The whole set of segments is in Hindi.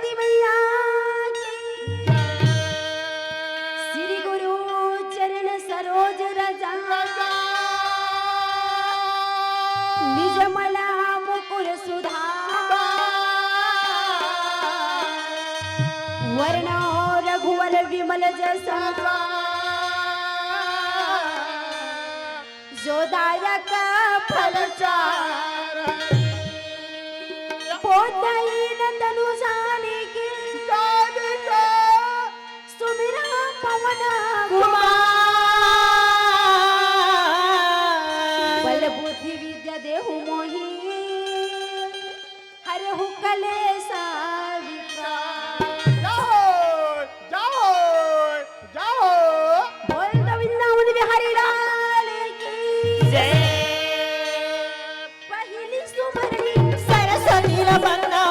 सरस्वती मैया की श्री गुरु चरण सरोज रजा निज मला मुकुर सुधा वर्ण रघुवर विमल जसा जोदायक फलचार बोधहीन तनु जाने की सुमिरा पवन बल बुद्धि विद्या देहु मोहि हरहु कलेसा बोल तो वृंदावन बिहारी लाल की पहिली सुमरणी सरस्वती बंदा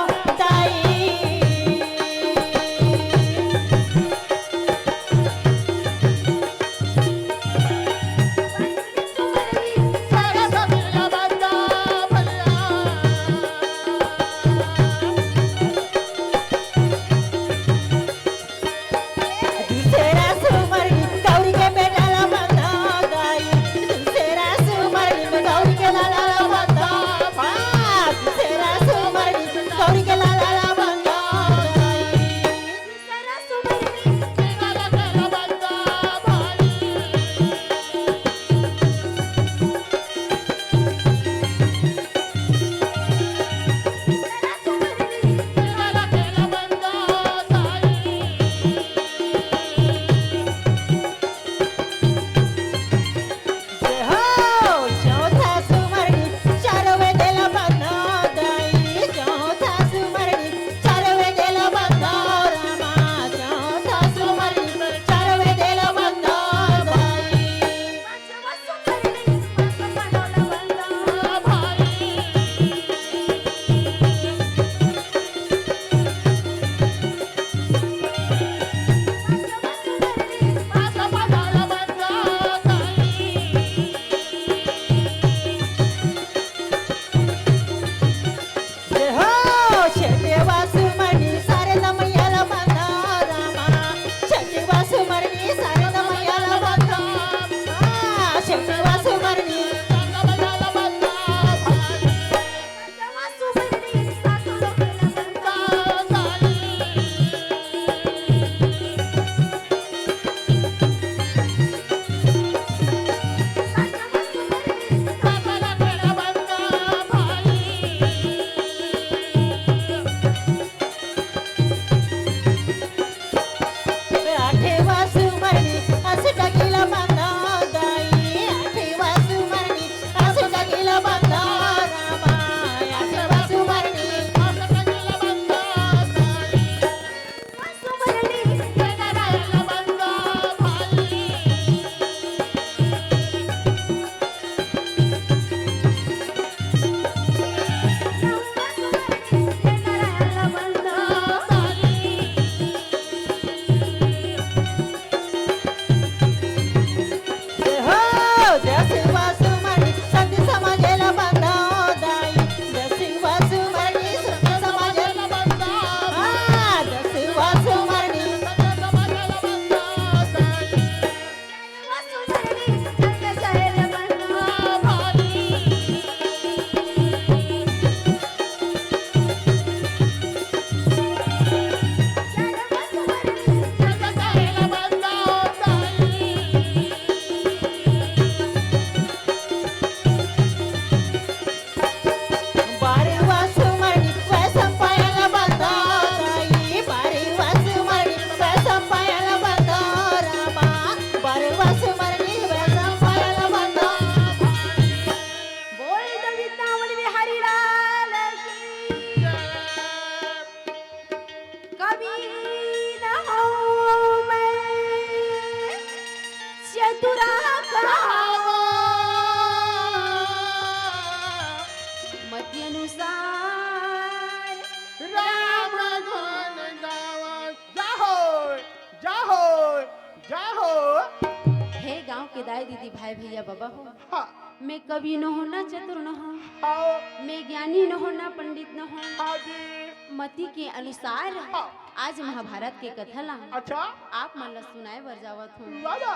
दाई दीदी भाई भैया बाबा हो। हाँ। मैं कवि न हो ना चतुर न हो, हाँ। मैं ज्ञानी न हो ना पंडित न हो, हाँ जी। मती के अनुसार हाँ। आज महाभारत के कथा ला अच्छा आप मन ला सुनाए बर जावत हूँ। वाला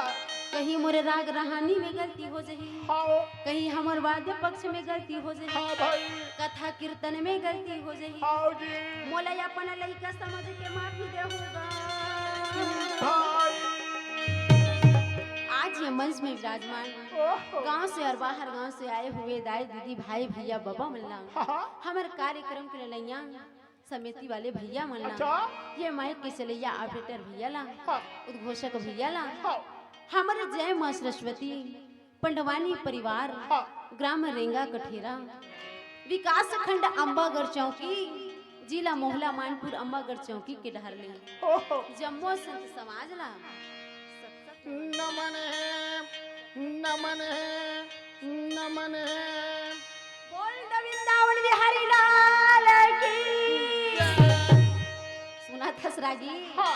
कहीं मोरे राग रहानी में गलती हो जाही, हाँ कहीं हमर वाद्य पक्ष में गलती हो जाही, हाँ भाई कथा कीर्तन में गलती हो जाही। हाँ जी मोला अपन लइका समझ के माफी देहूँगा। भाई आज ये मंच में विराजमान ओहो गांव से और बाहर गांव से आए हुए दाई दीदी भाई भैया बाबा मल्ला हाँ हमारे कार्यक्रम के लैया समिति वाले भैया मल्ला अच्छा ये माइक के चलैया ऑपरेटर भैया ला हाँ उद्घोषक भैया ला हाँ हमारे जय मां सरस्वती पंडवानी परिवार हाँ ग्राम रेंगा कठेरा विकास खंड अम्बागढ़ चौकी जिला मोहला मानपुर अम्बागढ़ चौकी के डहरली ओहो जम्मू संत समाज ला नमन है नमन है नमन है बोल वृंदावन बिहारी लाल की सुना था रागी हाँ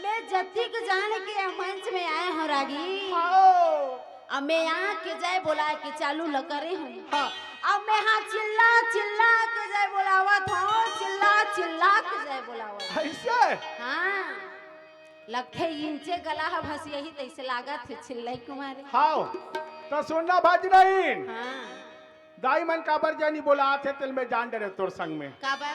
मैं जतिक जान के मंच में आए हूँ रागी आओ अब मैं यहाँ के जय बोला के चालू ल करे हूँ हाँ अब मैं यहाँ चिल्ला चिल्ला के जय बोलावत हूँ चिल्ला चिल्ला के जय बोलावत ऐसे हाँ लगते इंचे गला है भस यही तैसे लागत है चिल्लाई कुमारी हाँ तो सुनना भज नहीं हाँ दाई मन काबर जानी बोला आते तिल में जान डरे तोर संग में काबर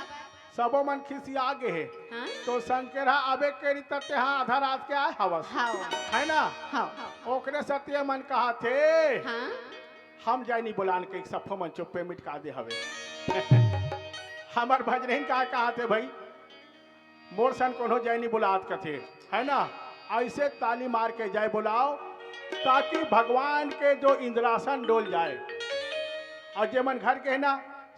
सबो मन खिसी आगे है हाँ तो संग के रहा अबे के रीते हाँ आधा रात के आए हवस हाँ है ना हाँ ओकरे सत्य मन कहा थे हाँ हम जाए नहीं बोलान के एक सफो मन चुप्पे मिटका दे हवे हमार भजन का कहा थे भाई मोर सन कोनो जाए नहीं बुलात कथे है ना ऐसे ताली मार के जाए बुलाओ ताकि भगवान के जो इंद्रासन डोल जाए और जे मन घर के है ना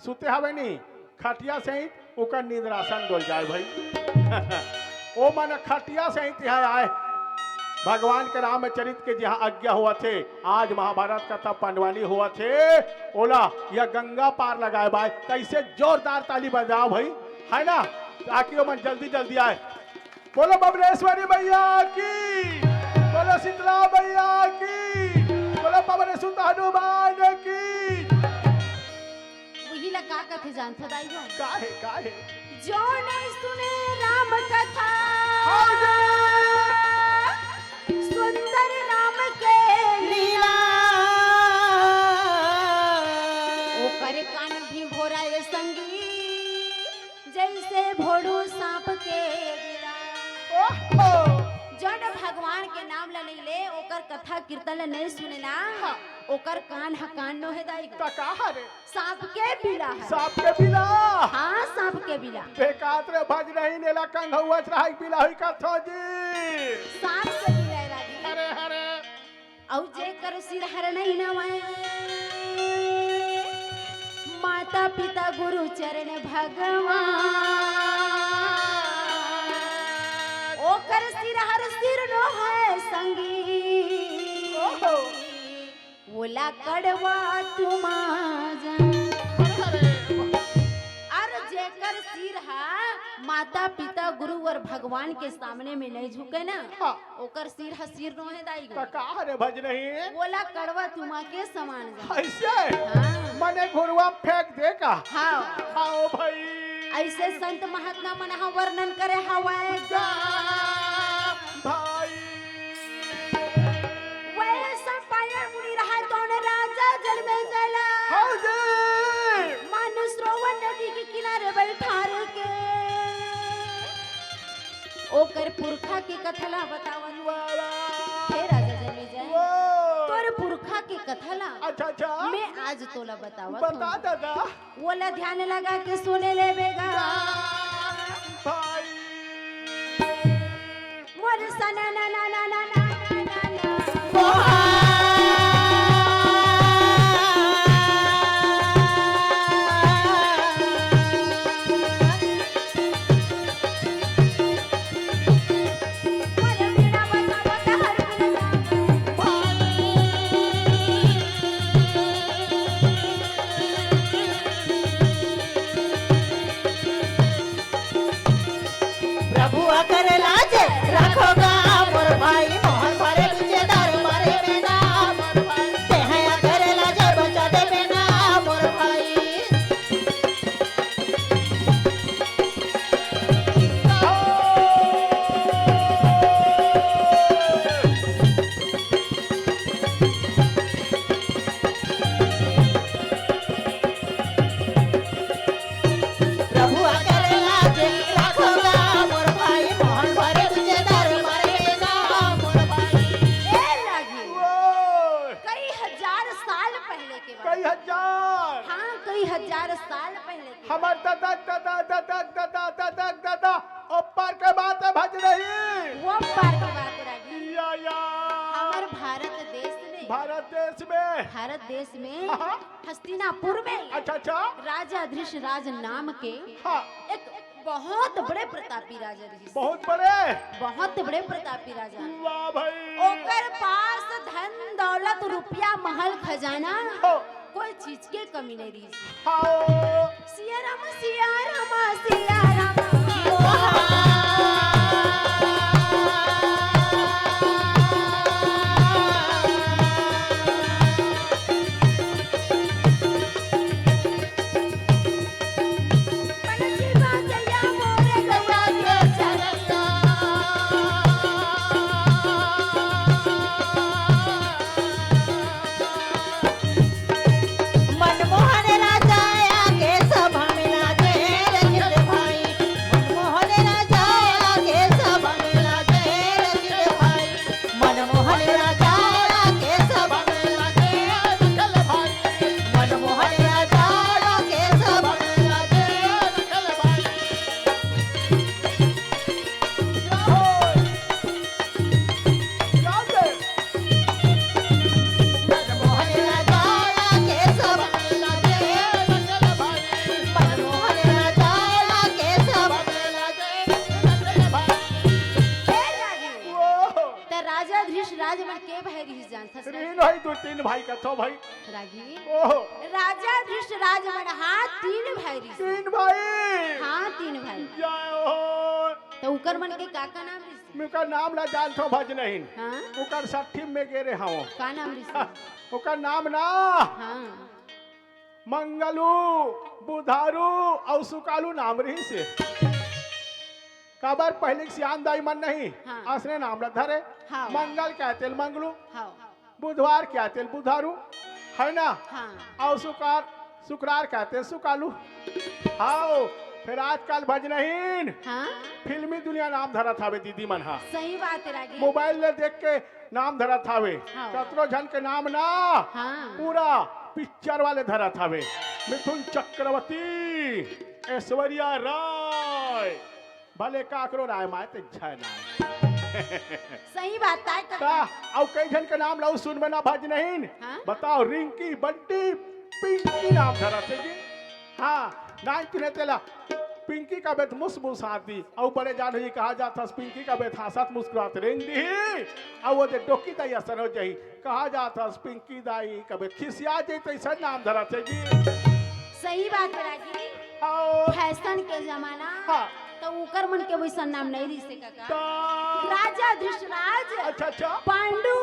सुते हवे नहीं खटिया सहित ओकर निद्रासन डोल जाए भाई ओ मन खटिया सहित यहाँ आए भगवान के रामचरित के जहाँ आज्ञा हुआ थे आज महाभारत का तब पंडवानी हुआ थे ओला यह गंगा पार लगाए भाई कैसे जोरदार ताली बजाओ भाई है ना ताकि वो मन जल्दी जल्दी आए बोलो बबलेश्वरी मैया की बोलो शीतला मैया की बोलो पवन सुत हनुमान की वही लगा कथे जानते दाई हो काहे जो नहीं सुने राम कथा सुंदर राम के लीला ओकर कान भी भोरा ये संगी जैसे भोड़ू सांप के गिरा जन भगवान के नाम ले ओकर कथा कीर्तन नहीं सुनेला ओकर कान हकान नो है दाई का कहा रे सांप के बिला है सांप के बिला हाँ सांप के बिला बेकात रे भज नहीं नेला कंग हुआ रहाई बिला हुई का थोजी सांप के बिला है रागी अरे अरे औ जे कर सिर हर नहीं नवाए माता पिता गुरु चरण भगवान ओकर सिर हर सिर नो है संगी ओला कड़वा तुमाजन अर जेकर सिर है माता पिता गुरु और भगवान के सामने में नहीं झुके ना हाँ। ओकर सिर है सिर नो है दाई का कहा रे भज नहीं ओला कड़वा तुमा के समान जा ऐसे हाँ मने घुरवा फेंक दे का हाँ आओ भाई ऐसे संत महात्मा मन हा वर्णन करे हवाए गा भाई वैसा पाया मुनि रहा तोने राजा जल में जला हाँ जी मानु श्रोवन नदी के किनारे बैठा रे के ओकर पुरखा के कथला बतावन वाला हे राजा जल में जाए वो तोर पुरखा के कथला अच्छा अच्छा मैं आज तोला बतावत बता हूँ दादा ओला ध्यान लगा के सुने ले बेगा भाई मोर सना ना ना ना ना ना ना ना मोर मीरा बता बता हर बिना प्रभु अकर लाज रखोगा मोर भाई दादा ऊपर के बात है भज रही वो पार की बात है रागी। या हमारे भारत देश में हाँ। हस्तिनापुर में अच्छा राजा धृषराज नाम के हाँ एक बहुत बड़े प्रतापी राजा रही। बहुत बड़े प्रतापी राजा। वाह भाई ओकर पास धन दौलत रुपया महल खजाना हो। कोई चीज के कमी नहीं रही। हाँ सिया राम सिया राम सिया राम। मनमोहन राजा आगे सभा में लाजे रचित भाई। मनमोहन राजा आगे सभा में लाजे रचित भाई। मनमोहन राजा आगे सभा में लाजे रचित भाई। मनमोहन राजा आगे सभा में लाजे रचित भाई। मनमोहन राजा आगे सभा में लाजे रचित भाई। मनमोहन राजा आगे सभा में लाजे रचित भाई। त राजा धृषराज मन के भाई रही जान था तीन भाई दो तीन भाई का तो भाई रागी। ओहो राजा धृषराज मन हाँ तीन भाई रही। तीन भाई हाँ तीन भाई। जय हो तो उकर मन के का नाम रही? मुका नाम ला जान तो भज नहीं हाँ उकर सठी में गेरे हाँ का नाम रही? उकर नाम ना हाँ मंगलू बुधारू और सुकालू नाम रही से काबर पहले सियान दाई मन नहीं हाँ। असने नाम ला धरे हाँ। मंगल क्या तेल मंगलू हाँ बुधवार क्या तेल बुधारू है ना हाँ और शुक्रार कहते हैं सुकालू हाँ फिर आजकल भज नहीं हाँ फिल्मी दुनिया नाम धरा थावे दीदी मन हाँ सही बात है रागी। मोबाइल में देख के नाम धरा थावे हाँ। कतरो झन के नाम ना हाँ पूरा पिक्चर वाले धरा थावे मिथुन चक्रवर्ती ऐश्वर्या राय भले काकरो राय माए ते छय ना सही बात है का और कई जन के नाम लाऊ सुन में ना भज नहीं हाँ? बताओ रिंकी बंटी पिंकी नाम धरा थे जी हाँ नाइन तुने तेला पिंकी का बेत मुस आती और बड़े जान ही कहा जाता पिंकी का बेत हंसत मुस्कुरात रेंग दी और वो दे डोकी दाई असर हो जाई कहा जाता पिंकी दाई का बेत खिसिया जाई तो ऐसा नाम धरा थे जी सही बात है रागी। और फैशन के जमाना हाँ तो उकर मन के वैसा नाम नहीं रही से काका। ता- राजा धृषराज अच्छा पांडु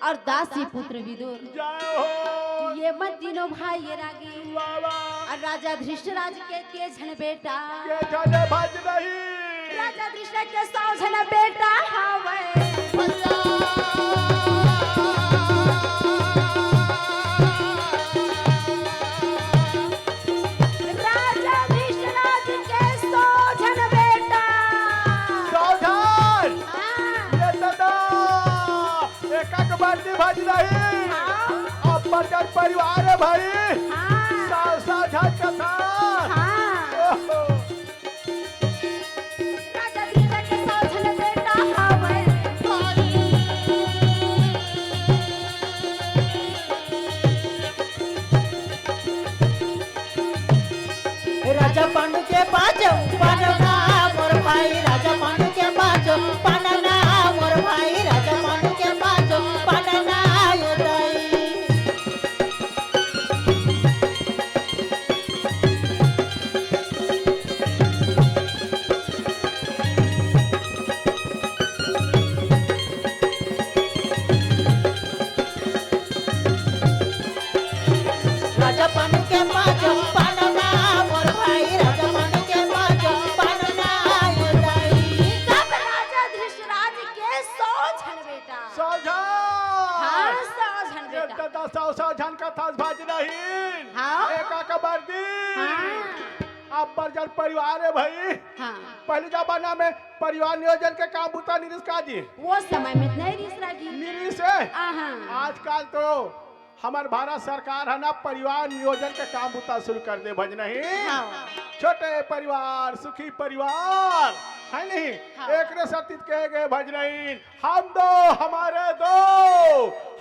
और दासी पुत्र विदुर जय हो ये मत तीनों भाई ये रागी। बाबा और राजा धृषराज के झन बेटा के जाने भज नहीं राजा धृषराज के 100 झन बेटा हवे। राजा धृषराज के 100 झन बेटा। सावधान हाँ, ये दादा एक बाल्टी भज नहीं हाँ, अब बर्गर परिवार है भाई हाँ, सावधान कथा हाँ। ओहो राजा धृषराज के 100 झन बेटा हवे। राजा पांडु के पाँचों पांडवना मोर भाई। राजा पांडु के पाँचों पांडवना मोर भाई। राजा पांडु के पाँचों पांडवना योदाई। राजा पांडु के पाँचों पांडवना मोर भाई। राजा पांडु के पाँचों पांडवना योदाई। तब राजा धृषराज के 100 झन बेटा। सावधान हाँ 100 झन ये बेटा। दादा सावधान कथा भज नहीं हाँ। एक बर्दी हाँ अब बर्जर परिवार है भाई हाँ पहले जमाना में परिवार नियोजन के काम बुता निरिस का जी वो समय में नहीं रिस रागी। निरिस है आहा आजकल तो हमार भारत सरकार है ना परिवार नियोजन के काम बुता शुरू कर दे भज नहीं। हाँ। छोटे परिवार सुखी परिवार है नहीं। हाँ। एक ने सतीत कहे गए भज नहीं, हम दो हमारे दो,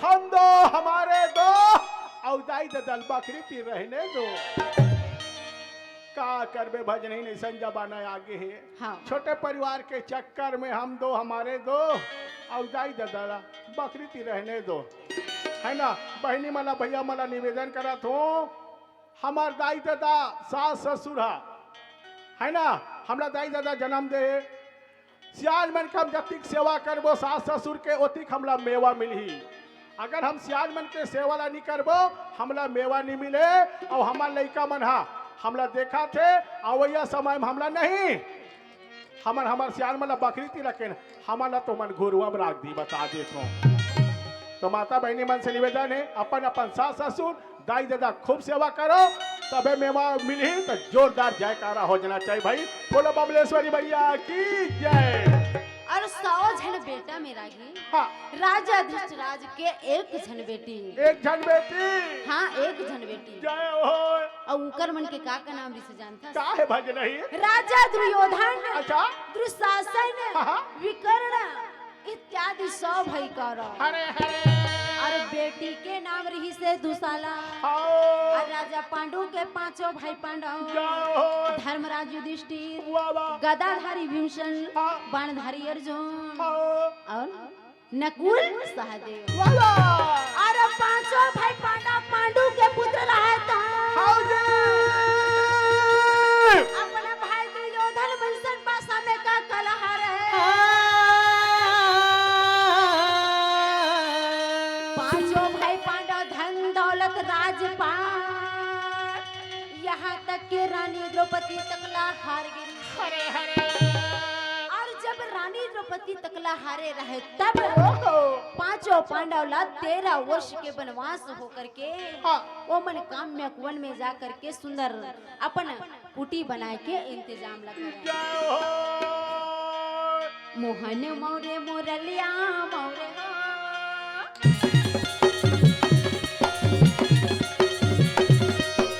हम दो हमारे दो, औदाई दल बकरी पी रहने दो। का करबे भज नहीं संजबाना आगे है। हाँ। छोटे परिवार के चक्कर में हम दो हमारे दो, औदाई दल बकरी पी रहने दो, है ना। बहनी मला भैया मला निवेदन करत हो, हमार दाई दादा सास ससुर है ना, हमरा दाई दादा जन्म दे, सियाल मन के हम जतिक सेवा करबो सास ससुर के ओतिक हमला मेवा मिलही। अगर हम सियाल मन के सेवा ला नहीं करबो हमला मेवा नहीं मिले। और हमार लड़का मन हमला देखा थे अवैया समय में हमला नहीं, हमार सियाल मन बकरी ती रखे हमारा तो मन घुरुआ में राख दी बता दे तो माता बहनी मन से निवेदन है अपन अपन सास ससुर दाई दादा खूब सेवा करो तबे मेवा मिली। तो जोरदार जयकारा हो जाना चाहिए भाई। बोलो बबलेश्वरी भैया की जय। और 100 जन बेटा मेरा ही। हाँ। राजा धृतराज के एक जन बेटी। एक जन बेटी। हाँ एक जन बेटी। जय हो। और उकर मन के का नाम भी से जानता का है भज नहीं। राजा दुर्योधन। अच्छा। दुशासन। हाँ। विकर्ण इत्यादि 100 भाई कर। हरे हरे। और बेटी के नाम रही से दुशाला। हाँ। और राजा पांडु के 5 भाई पांडव। जय हो। धर्मराज युधिष्ठिर, वाह वाह। गदाधारी भीमसेन, हाँ। बाणधारी अर्जुन हाँ। और नकुल सहदेव। वाह वाह। और 5 भाई पांडव पांडु के पुत्र रहे थे। हाँ जी। अपना भाई दुर्योधन वंशन पासा में का कलह रहे। 5 भाई पांडव धन दौलत राजपाट, यहाँ तक के रानी द्रौपदी तकला हार गई। हरे हरे। और जब रानी द्रौपदी तकला हारे रहे तब 5 पांडव ला 13 वर्ष के वनवास होकर के हाँ। वो मन काम्य वन में जा करके सुंदर अपन कुटी बनाए के इंतजाम लगा। जय हो। मोहन मोरे मोरलिया मोरे हो।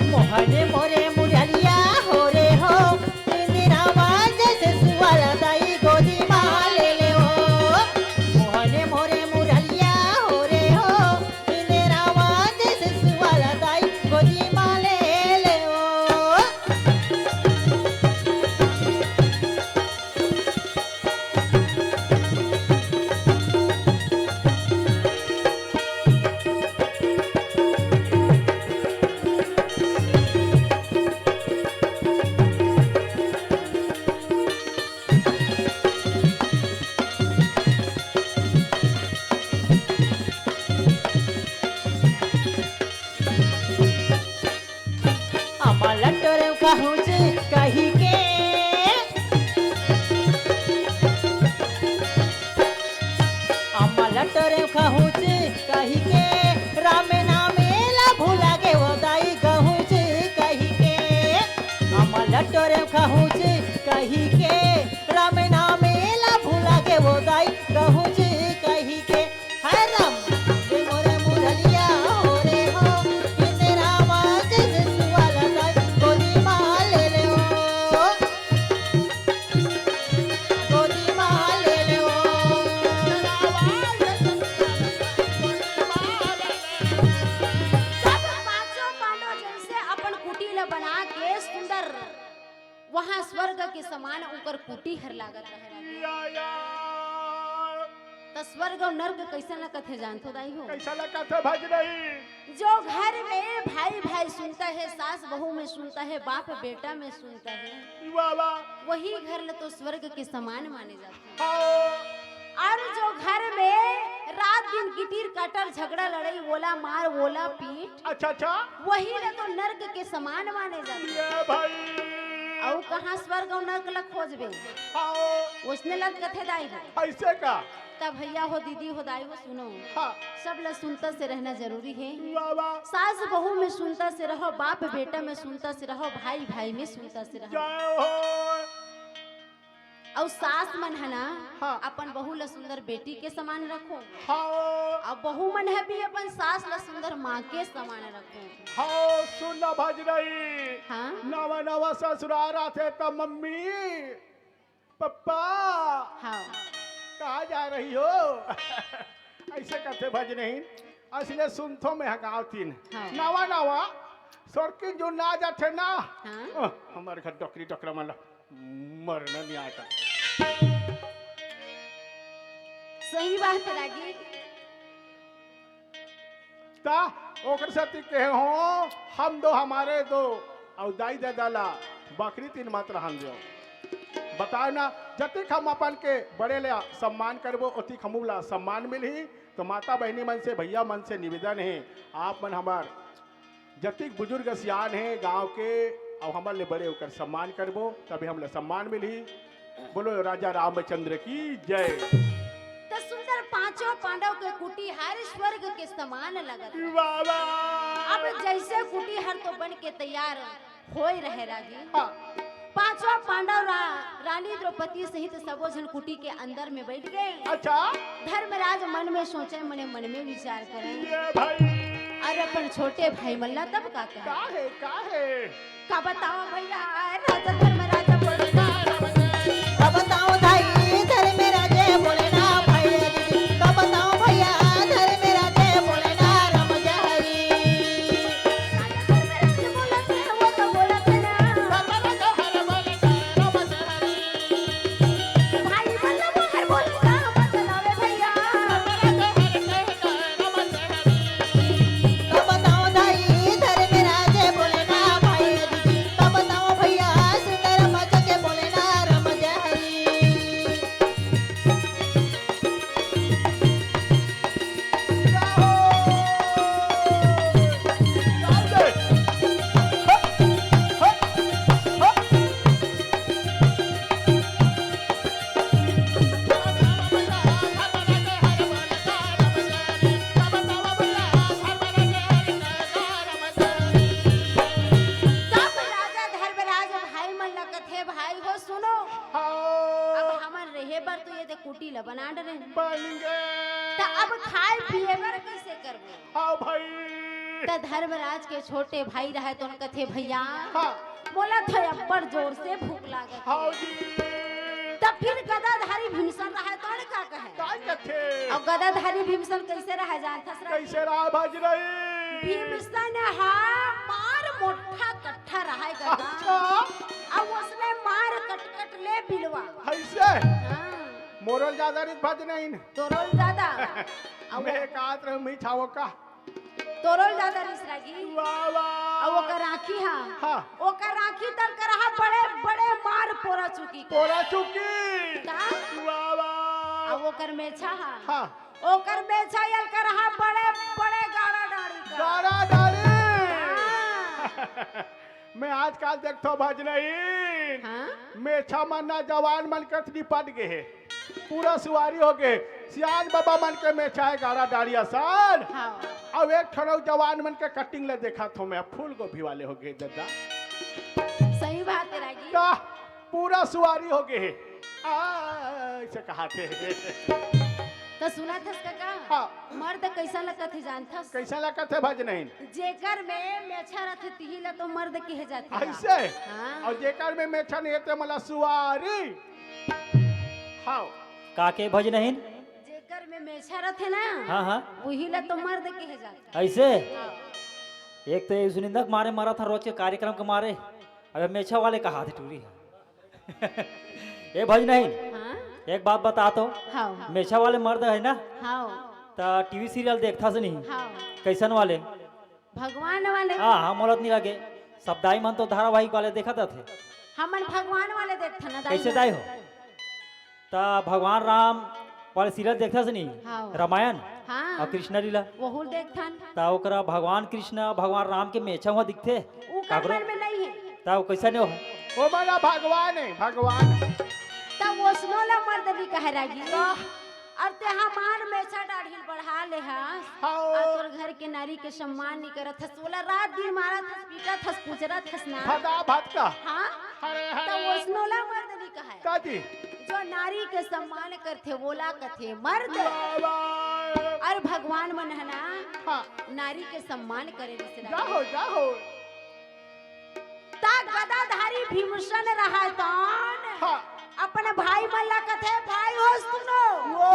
मोहने मोरे मुरलिया हो रे हो, इंदिरावा जैसे सुवाला दाई गोदी माँ ले ले हो। मोहने मोरे मुरलिया हो रे हो, इंदिरावा जैसे सुवाला दाई गोदी माँ ले ले हो। आम्हाला टोरेव कहूच कही के, आम्हाला टोरेव कहूच कही के, राम नामेला भूला गे वो दाई कहूच कही के। आम्हाला टोरेव कहूच कही के, राम नामेला भूला गे वो दाई कहूच कही के। हाय राम रे मोरे मुरलिया हो रे हो, इंदिरावा जैसे सुवाला दाई गोदी माँ ले ले हो। गोदी माँ ले ले हो। सब 5 पांडव जैसे अपन कुटी ला बना के सुंदर वहाँ स्वर्ग के समान ऊपर कुटी हर लागत रहे। या या। तो स्वर्ग और नर्क कैसे लगत है जानतो दाई हो। कैसा लगा था भज नहीं। जो घर में भाई भाई सुनता है, सास बहू में सुनता है, बाप बेटा में सुनता है, वाह वाह। वही घर ल तो स्वर्ग के समान माने जाते हैं। हाँ। और जो घर में रात दिन गिटीर काटर झगड़ा लड़ाई ओला मार ओला पीट, अच्छा अच्छा। वही ल तो नर्क के समान माने जाते हैं। ये भाई। और कहाँ स्वर्ग और नर्क ल खोजबे, हाँ। उसने लग कथे दाई हो। ऐसे का। तब भैया हो दीदी हो दाई हो सुनो, हाँ। सब ल सुनता से रहना जरूरी है। वाह वाह। सास बहू में सुनता से रहो, बाप बेटा में सुनता से रहो, भाई भाई में सुनता से रहो। जय हो। और सास मन है ना हाँ। अपन बहू ला सुंदर बेटी के समान रखो, हाँ और बहू मन है भी अपन सास ला सुंदर माँ के समान रखो। हाँ सुन ना भज रही। हाँ नवा नवा ससुराल आते तो मम्मी पप्पा हाँ कहाँ जा रही हो? ऐसे करते भज नहीं असले सुनथो में हगाव तीन हाँ। नवा नवा सोरकी जो ना जाते ना हाँ हमारे घर डॉक्टरी डॉक्टर माला मरना नहीं आता। सही बात है रागी। ता ओकर साथी कहे हो हम दो हमारे दो और दाई दादा बकरी तीन मात्र हम दो बताओ ना जतिक हम अपन के बड़े ले सम्मान करबो ओतिक हमला सम्मान मिलही। तो माता बहनी मन से भैया मन से निवेदन है आप मन हमार जतिक बुजुर्ग सियान है गांव के और हमारे लिए बड़े होकर सम्मान करबो तभी हमला सम्मान मिलही। बोलो राजा रामचंद्र की जय। तो सुंदर पांचों पांडव के कुटी हर स्वर्ग के समान लगत। बाबा अब जैसे कुटी हर तो बन के तैयार होए रहे रागी। हाँ। पांचों पांडव रानी द्रौपदी सहित सबो जन कुटी के अंदर में बैठ गए। अच्छा धर्मराज मन में सोचे मन में विचार करे ये भाई और अपन छोटे भाई मल्ला तब का कहे का है का बताओ भैया राजा धर्मराज बोले ना कब बताऊं भाई धर्मराजे बोले ना भाई कब बताऊं भैया धर्मराजे बोले ना रमजा हरी। धर्मराज बोलत है वो तो बोलत है ना भाई मल्ला वो हर बोलता बतावे भैया कब बताऊं भाई धर्मराजे बोले ना भाई कब बताऊं भैया सुंदर मच के बोले ना रमजा हरी। सब राजा धर्मराज भाई मल्ला कथे भाई हो सुनो अब हमन रहे बर तो ये तो कुटी ल बना डरे तो अब खाए पिए बर कैसे करबो। हाँ भाई तो धर्मराज के छोटे भाई रहे तो उनका थे भैया हाँ बोला था अब्बर जोर से भूख लागत हाँ जी तब फिर गदाधारी भीमसन रहे तो का कहे काय कथे और गदाधारी भीमसन कैसे रह जानता कैसे रहा भज रही भीमसन हा मार मोठा कट्ठा रहा गदा अच्छा अब उसने मार कट ले बिलवा ऐसे हाँ, मोरल ज्यादा नहीं भज नहीं तोरोल ज्यादा मैं कात रह मी छावो का तोरोल ज्यादा रिसरागी वाह वाह अब वो कर आँखी हाँ। हाँ वो कर आँखी तल कर हा बड़े बड़े मार पोरा चुकी पोरा चुकी ता वाह वाह अब वो कर मेछा हाँ हाँ वो कर मेछा यल कर हा बड़े बड़े गाड़ा डाड़ी का गाड़ा डाली हाँ, मैं आजकल देखतो भज नहीं हाँ मेछा मन्ना जवान मन कर निपट गए है पूरा सुवारी हो गए सियान बाबा मन के मेछा है गाड़ा डाड़ी आसान हाँ अब एक ठरो जवान मन के कटिंग ले देखा तो मैं फूल गोभी वाले हो गए दादा सही बात है रागी ता पूरा सुवारी हो गए ऐसे कहा थे तो सुना था काका हाँ। मर्द कैसा लगता थे जानता कैसा लगा थे भज नहीं जेकर में मेछा रहते तिहिला तो मर्द कहे जाते बा। ऐसे हाँ। और जेकर में मेछा नहीं है मला सुवारी हाँ काके भज नहीं जेकर में मेछा रहते ना हाँ हाँ वही ला तो मर्द कहे जाते ऐसे हाँ। एक तो ये सुनिंदक मारे मारा था रोज के कार्यक्रम के मारे अबे मेछा वाले कहा थे टूरी ये भज नहीं हाँ एक बात बता तो हाँ मेछा वाले मर्द है ना हाँ तो टीवी सीरियल देखता से नहीं हाँ कैसन वाले भगवान वाले हाँ हाँ मोलत नहीं लगे सब दाई मन तो धारावाहिक वाले देखा थे हमन भगवान वाले देखते ना दाई कैसे ना। दाई हो तो भगवान राम वाले सीरियल देखता से नहीं हाँ। रामायण हाँ और कृष्ण लीला वहू देखथन तो ओकरा भगवान कृष्ण भगवान राम के मेछा हुआ दिखते ऊ काकरो मन में नहीं है तो कैसा नहीं हो वो माना भगवान है भगवान तब वो स्नोला मर्द भी कह रही और ते हमार मेछा दाढ़ी बढ़ा ले हाँ। और तोर घर के नारी के सम्मान नहीं करत हस बोला रात दिन मारा थस पीटा थस पूछरा थस ना भदा भटका हाँ हरे तो वो स्नोला मर्द भी कहे का जी जो नारी के सम्मान करथे बोला कथे मर्द बाबा और भगवान मन है ना हाँ नारी के सम्मान करे रिश्तेदार जाओ जाओ ता गदाधारी भीमसन रहा तौन हाँ अपने भाई मल्ला कथे भाई हो सुनो वो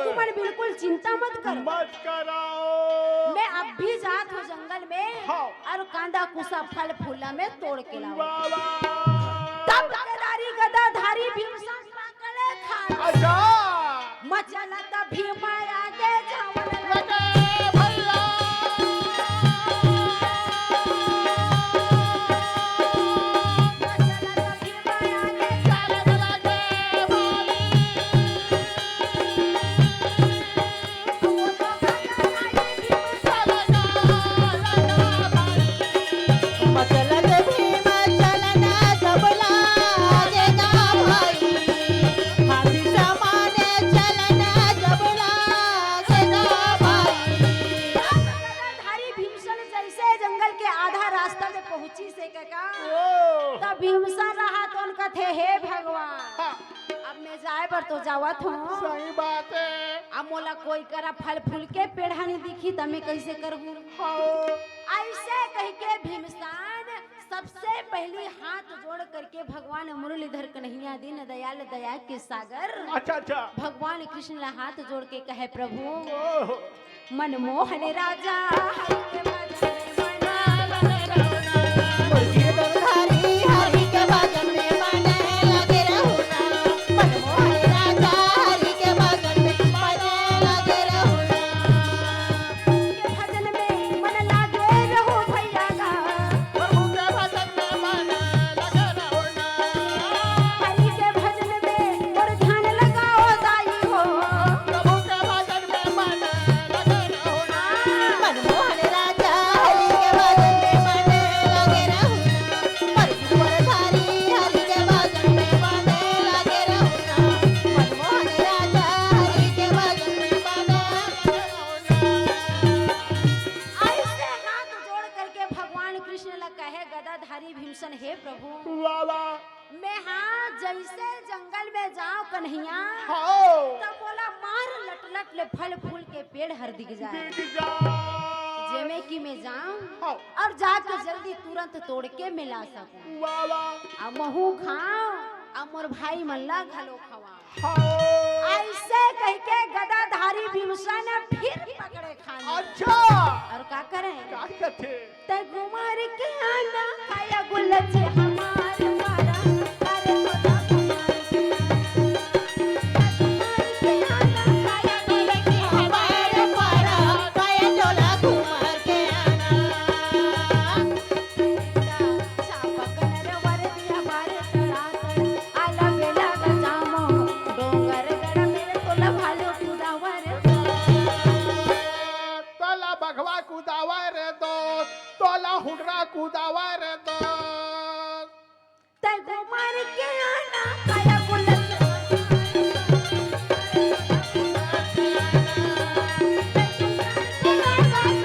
तुमन बिल्कुल चिंता मत करो मत कराओ मैं अब भी जात हूँ जंगल में हाँ। और कांदा कुसा फल फूला में तोड़ के लाऊं बाबा तब गदाधारी भीमसन पकड़े खा अच्छा मचला तब भीमा आगे जावन लगे भैया मचला तब भीमा आगे चल लगे भाई वो तो गदाधारी भीमसन लगा भाई मचलत भीम चलना सबला आगेगा भाई हाथी समाने चलना सबला आगेगा भाई गदाधारी भीमसन जैसे जंगल के आधा रास्ता में पहुंची से का ओ तब भीमसन रहा तो उनका थे हे भगवान हाँ अब मैं जाए पर तो जावत हूँ सही बात है अब मोला कोई करा फल फूल के पेड़ा नहीं दिखी तो मैं कैसे करूँ हाँ ऐसे कह के भीमसान सबसे पहली हाथ जोड़ करके भगवान मुरलीधर कन्हैया दीन दयाल दया के सागर अच्छा अच्छा भगवान कृष्ण ला हाथ जोड़ के कहे प्रभु ओह मनमोहन राजा हरि के भजन में मुर्गी दरधारी हरि के भजन में मने लगे रहुना मनमोहन राजा हरि के भजन में मने लगे रहुना के भजन में मन लागे रहो भैया का प्रभु के भजन में मन लगे रहो ना हरि के भजन में और ध्यान लगाओ दाई हो प्रभु के भजन में मन लगे रहो ना मनमोहन राजा हरि के भजन में मने लगे रहुना मुर्गी दरधारी हरि के भजन में मने लगे रहुना मनमोहन राजा हरि के भजन में मने ऐसे हाथ जोड़ करके भगवान कृष्ण लग कहे गदाधारी भीमसन हे प्रभु बाबा मैं हाँ जैसे जंगल में जाऊं कन्हैया हाँ तब बोला मार लट लट ले फल फूल के पेड़ हर दिख जाए दिख जा जेमे कि मैं जाऊं हाँ और जाकर जल्दी तुरंत तोड़ के मिला सकूं बाबा अब महू खाओ अब मोर भाई मल्ला घलो खवा हाँ ऐसे कह के गदाधारी भीमसन फिर पकड़े खाने अच्छा और का करें क्या कहते ते गुमार के आना खाया गुलच हमार मारा अरे मोदा कुमार के आना खाया गुलच हमारे पारा पाए टोला कुमार के आना छापकन रे वरदी हमारे तड़ाकर आला बेला गजामो डोंगर गड़ मेरे तोला भालो कुदावर तोला बघवा कुदावा रे दो तोला हुडरा कुदावा रे दो ते गुमार के आना खाया गुलच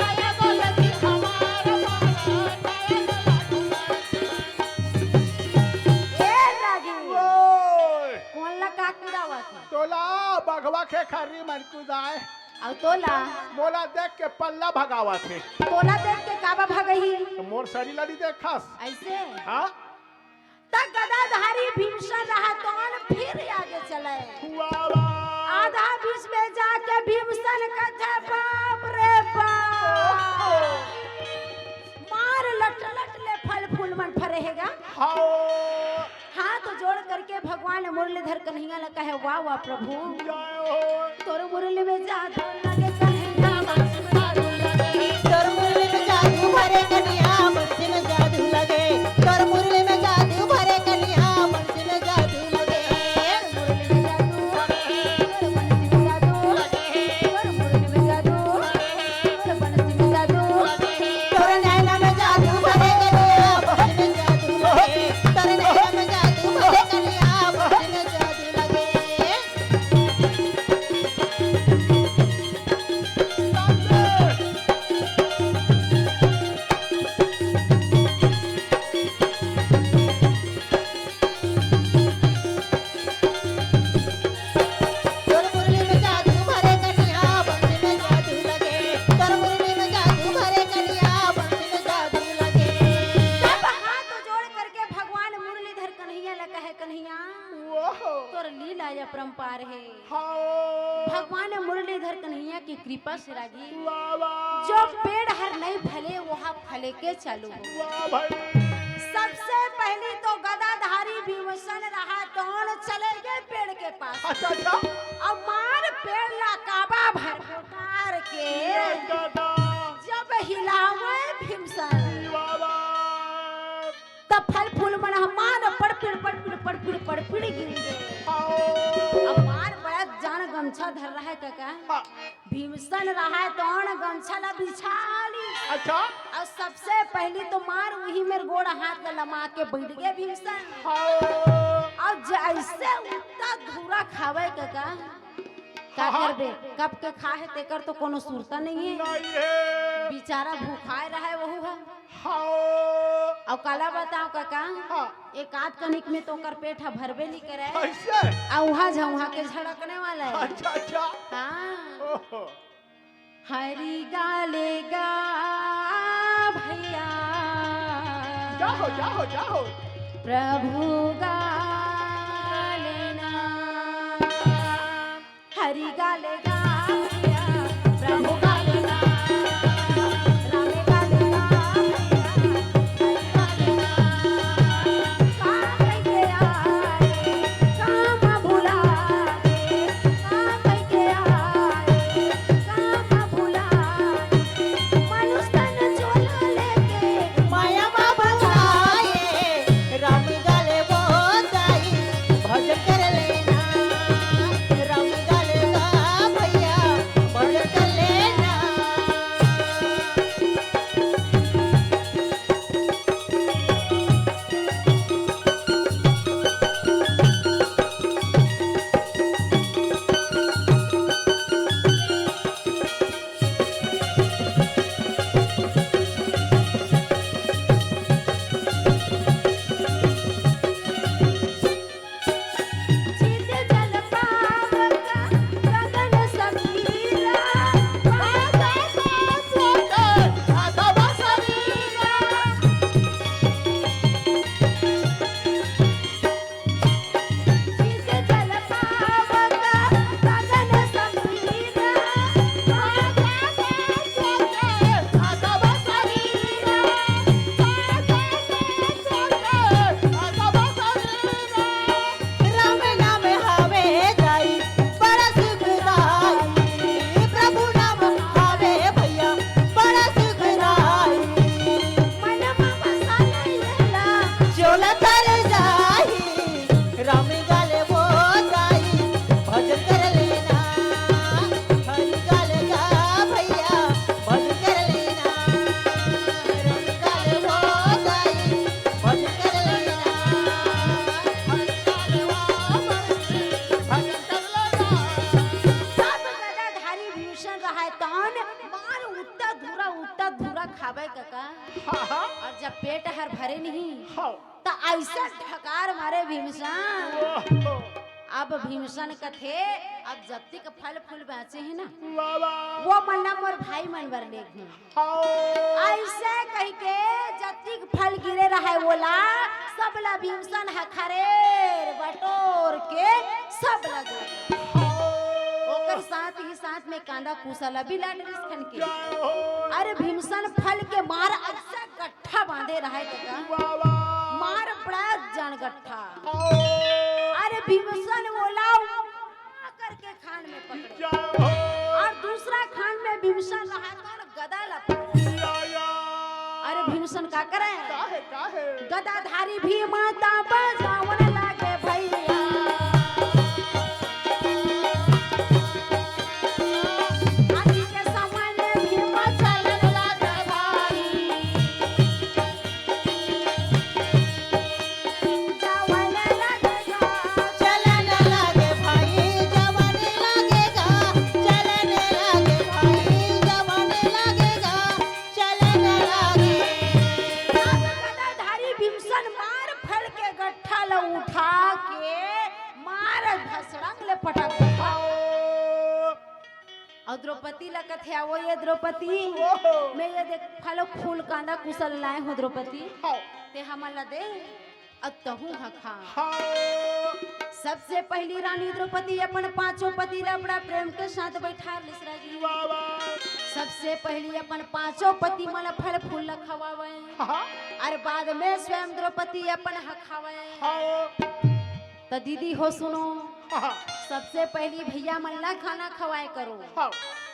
खाया गुलच ए रागी ओए कौन ला का कुदावा था तोला बघवा के खरी मन कुदाए और तोला मोला देख के पल्ला भगावा थे तोला देख के काबा भगही तो मोर सरी लड़ी देख खास ऐसे हाँ तक गदाधारी भीमसन रहा तौन फिर आगे चले बाबा आधा बीच में जाके भीमसन कथे बाप रे बाप मार लट लट ले फल फूल मन फरेगा हाँ हाथ जोड़ करके भगवान मुरलीधर कन्हैया लगा है वाह वाह प्रभु जय हो तोर मुरली में जादू लगे कन्हैया बंस में जादू लगे तोर मुरली में जादू भरे कन्या बंसी में जादू लगे तोर मुरली में जादू भरे कन्या बंसी में जादू लगे मुरली में जादू तोर बंसी में जादू तोर मुरली में जादू तोर बंसी में जादू तोर नैना में जादू भरे कन्या बंसी में जादू लगे तोर नैना में जादू भरे कन्या बंसी में जादू लगे ला कहे कन्हैया ओहो तोर लीला या परंपार है। हाँ भगवान ने मुरलीधर कन्हैया की कृपा से रागी वाह वाह जो पेड़ हर नहीं फले वहाँ फले के चालू हो। वाह भाई सबसे पहले तो गदाधारी भीमसन रहा कौन चले गए पेड़ के पास अच्छा अच्छा अब मार पेड़ ला काबा भर पुकार के दादा जब हिलावे भीमसन वाह वाह तब फल फूल मन हमान पड़ गिर गए। हाँ अब मार बड़ा जान गमछा धर रहा है काका हाँ, भीमसन रहा है कौन गमछा ला बिछाली अच्छा और सबसे पहले तो मार वही मेरे गोड़ हाथ में लमा के बैठ गए भीमसन। हाँ अब जैसे उतना धूरा खावे काका का करबे कब के खाए तेकर तो कोनो सुरता नहीं है नहीं है बेचारा भूखाए रहा वहू है। हाँ अब काला बताओ काका हाँ एक आध कनिक में तो कर पेट भरबे नहीं करे ऐसे और वहाँ झुहा के झड़कने वाला है। अच्छा अच्छा हाँ ओहो हरी गाले गा भैया जाओ जाओ जाओ प्रभु गालेना हरि गालेगा भैया प्रभु गालेगा राम गालेगा भैया हरि गालेगा काम भुला के आए काम भुला मनुष्य चोला लेके माया बाबा आए राम गाले वो दाई भजन कर लेना राम गाले गा भैया भजन कर लेना जीते जल पावका गगन समीरा पागा सोकर आधा समीरा जीते जल पावका गगन समीरा पागा सोकर आधा समीरा पागा सोकर आधा समीरा राम नाम हावे दाई बड़ा सुखदाई प्रभु नाम हावे भैया बड़ा सुखदाई मनवा मसाला येला चोला तर जाही राम गाले वो दाई भजन कर लेना हरि गाले गा भैया भजन कर लेना राम गाले वो दाई भजन कर लेना हरि गाले वो भजन कर लेना सब गदाधारी भीषण रहा तौन मार उतना धूरा खावे काका हाँ हाँ और जब पेट हर भरे नहीं हाँ तो ऐसा ढकार मारे भीमसन ओहो अब भीमसन कथे अब जब तक फल फूल बेचे है ना वाह वाह वो मन्ना मोर भाई मनवर ले गए हाँ ऐसे कह के जतिक फल गिरे रहा बोला सब ला भीमसन हखरेर बटोर के सब लगे ओकर साथ ही साथ में कांदा कुसला भी लाड खन के जाओ अरे भीमसन फल के मार ऐसा गट्ठा बांधे रहा काका वाह वाह मार बड़ा जान गट्ठा हाँ अरे भीमसन बोला करके खान में पकड़े जाओ और दूसरा खान में भीमसन रहा तो गदा ला पकड़े। या या अरे भीमसन का करे काहे गदाधारी भी माता बजावन लागे भैया आदि के समय में भीम चलन लागे भाई जावन लगेगा चलन लागे भाई जवन लगेगा चलन लागे भाई जवन लगेगा चलन लागे अब गदाधारी भीमसन मार फल के गट्ठा ल उठा के मार भसड़ंग ले पटक और द्रौपदी ला कथे आवो ये द्रौपदी ओहो मैं ये देख फलो फूल कांदा कुसल लाए हो द्रौपदी हाँ ते हमला दे अब तहु हखा हाँ सबसे पहली रानी द्रौपदी अपन पांचों पति ला बड़ा प्रेम के साथ बैठा लिसरा जी बाबा सबसे पहली अपन पांचों पति मन फल फूल खवावे हाँ और बाद में स्वयं द्रौपदी अपन हखावे हाँ तो दीदी हो सुनो हाँ सबसे पहली भैया मन ला खाना खवाए करो हाँ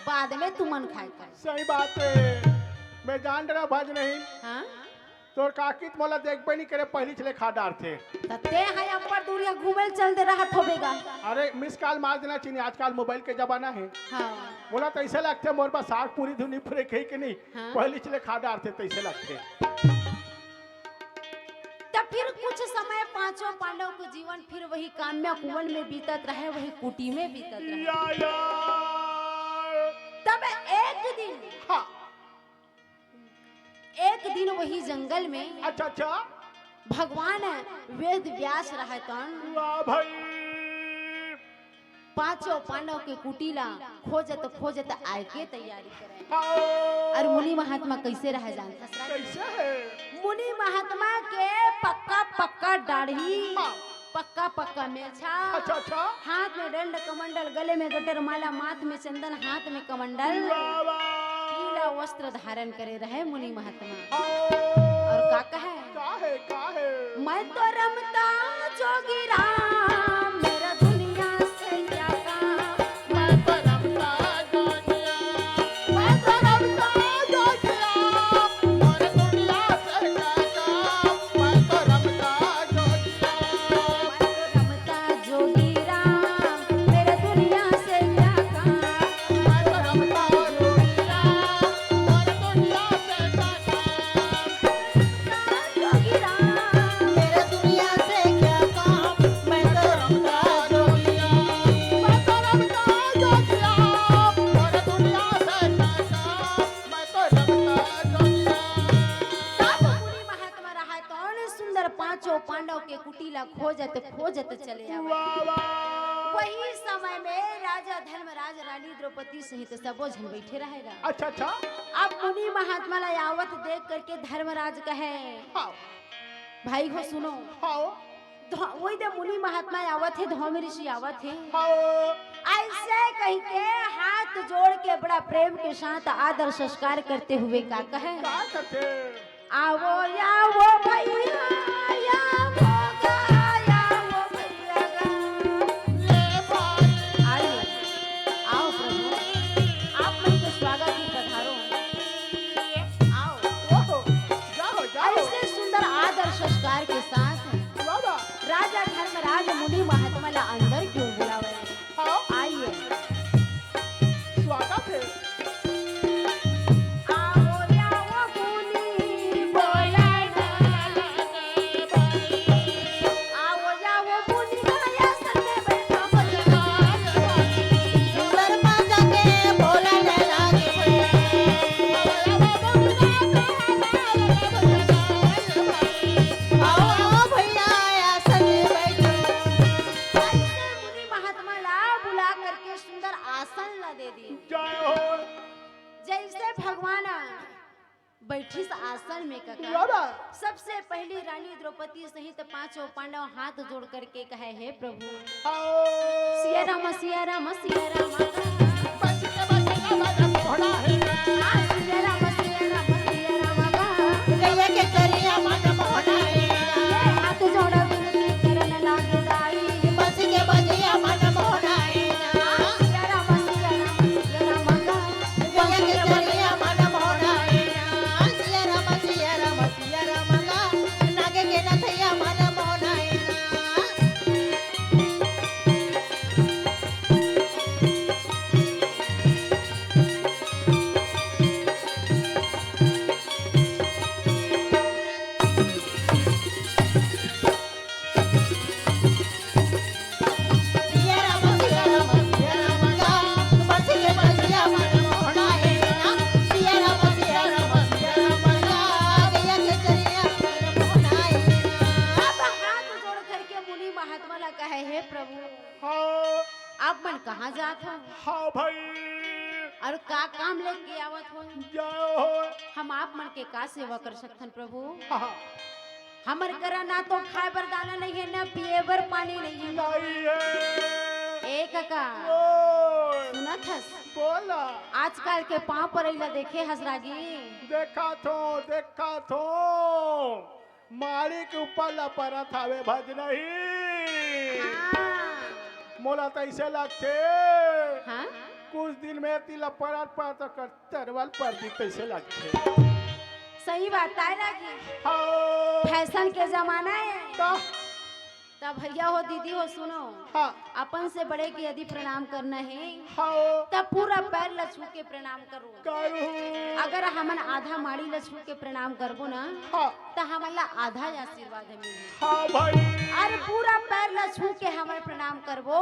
बाद में तू मन खाए कर सही बात है मैं जान रहा भज नहीं हाँ तोर काकित मोला देख पे नहीं करे पहली चले खा डार थे तते है अपर दूरिया घूमल चल दे रहा होबेगा अरे मिस कॉल मार देना चाहिए आजकल मोबाइल के जमाना है हाँ बोला तो ऐसे लगते मोर पास साग पूरी धुनी पूरे कही कि नहीं हाँ। पहली चले खा डार थे तो ऐसे लगते तब फिर कुछ समय पांचों पांडव को जीवन फिर वही काम्या कुवन में बीतत रहे वही कुटी में बीतत रहे या तब एक दिन वही जंगल में अच्छा अच्छा भगवान वेद व्यास रहतन वाह भाई पांचों पांडव के कुटीला खोजत खोजत आय के तैयारी करे हाँ। और मुनि महात्मा कैसे रह जानता कैसे है मुनि महात्मा के पक्का पक्का दाढ़ी हाँ। पक्का पक्का मेछा अच्छा अच्छा हाथ में दंड कमंडल गले में गटर माला माथ में चंदन हाथ में कमंडल वाह, वाह। पीला वस्त्र धारण करे रहे मुनि महात्मा हाँ। और का कहे का है मैं तो रमता जोगी राम मेरा दुनिया से क्या काम मैं तो रमता जोगिया मैं तो रमता जोगिया और दुनिया से क्या काम मैं तो रमता जोगिया मैं तो रमता जोगी राम मेरा दुनिया से क्या काम मैं तो रमता जोगिया और दुनिया से क्या काम जोगी राम मेरा दुनिया से क्या काम मैं तो रमता जोगिया मैं तो रमता जोगिया और दुनिया से क्या काम मैं तो रमता जोगिया तब मुनि महात्मा रहा कौन सुंदर पांचों पांडव के कुटीला खोजत खोजत चले आवे वाह वाह वही समय में राजा धर्मराज रानी द्रौपदी सहित सबो जन बैठे रहेगा अच्छा अच्छा अब मुनि महात्मा ला आवत देख करके धर्मराज कहे हाँ भाई हो सुनो हाँ वही दे मुनि महात्मा आवत है धौम ऋषि आवत है हाँ ऐसे कह के हाथ जोड़ के बड़ा प्रेम के साथ आदर संस्कार करते हुए का कहे क्या करते आवो यावो भैया यावो गा यावो भैया गा ले भाई आइए आओ प्रभु आप लोग के स्वागत ही पधारो आओ ओहो जाओ जाओ ऐसे सुंदर आदर संस्कार के साथ बाबा राजा धर्मराज मुनि महात्मा ला अंदर क्यों बुलावे हाँ आइए स्वागत है आओ यावो मुनि बोलाए आओ यावो मुनि भैया संगे बैठो बोलिया सुंदर माता के बोलने लगे आओ आओ भैया आसन में बैठो ऐसे मुनि महात्मा ला बुला करके सुंदर आसन ला दे दिए जय हो जैसे भगवान बैठिस आसन में कका बाबा सबसे पहली रानी द्रौपदी सहित पांचों पांडव हाथ जोड़ करके कहे हे प्रभु आओ सिया राम सिया राम सिया राम बच के बचेगा बड़ा घोड़ा है सिया राम सिया राम सिया राम गैया के चरिया मन मोहनाए हाथ जोड़ विनती करन लागे दाई बस के बजिया मन मोहनाए सिया राम सिया राम सिया राम गैया के चरिया मन मोहनाए सिया राम सिया राम सिया राम नागे के नथैया मन मोहनाए सिया राम सिया राम सिया राम बस के बजिया मन मोहनाए सिया राम सिया राम सिया राम गैया के चरिया मन मोहनाए अब हाथ जोड़ करके मुनि महात्मा ला कहे हे प्रभु हाँ आप मन कहाँ जात हो हाँ भाई और का काम लेके आवत हो जय हो हम आप मन के का सेवा कर सकथन प्रभु हाँ हमर करा ना तो खाए बर दाना नहीं है ना पिए बर पानी नहीं है। नहीं है। ए काका ओए, सुना थस बोला। आजकल के पाँव पर अइला देखे हसरागी देखा थो मारी के ऊपर लपरत हवे भज नहीं। हाँ, मोला तो ऐसे लगते हाँ? कुछ दिन में ती लपरत पर तो कर तरवल पर दी कैसे लगते। सही बात है लागी हाँ फैशन के जमाना है। तो तब भैया हो दीदी हो सुनो हाँ अपन से बड़े की यदि प्रणाम करना है हाँ तब पूरा पैर लछू के प्रणाम करो। करू अगर हमन आधा माड़ी लछू के प्रणाम करबो ना हाँ तो हमला आधा आशीर्वाद मिली। हाँ भाई और पूरा पैर लछू के हमन प्रणाम करबो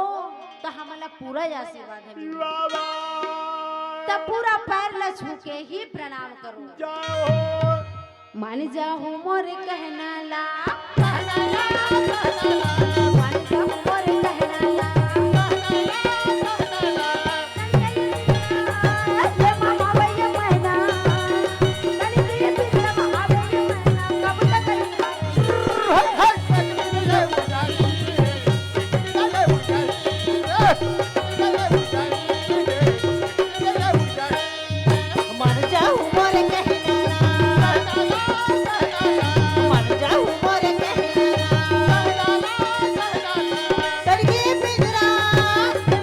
तो हमला पूरा आशीर्वाद मिली। बाबा तब पूरा पैर लछू के ही प्रणाम करो। जाओ मान जाहू मोर कहना ला मान जाहू मोर कहना ला ये महावैया मैना तनी दिए पिछला महावैया मैना कब तक मन जाऊ मोर कहना मन जाऊ मोर कहना तड़के पिंजरा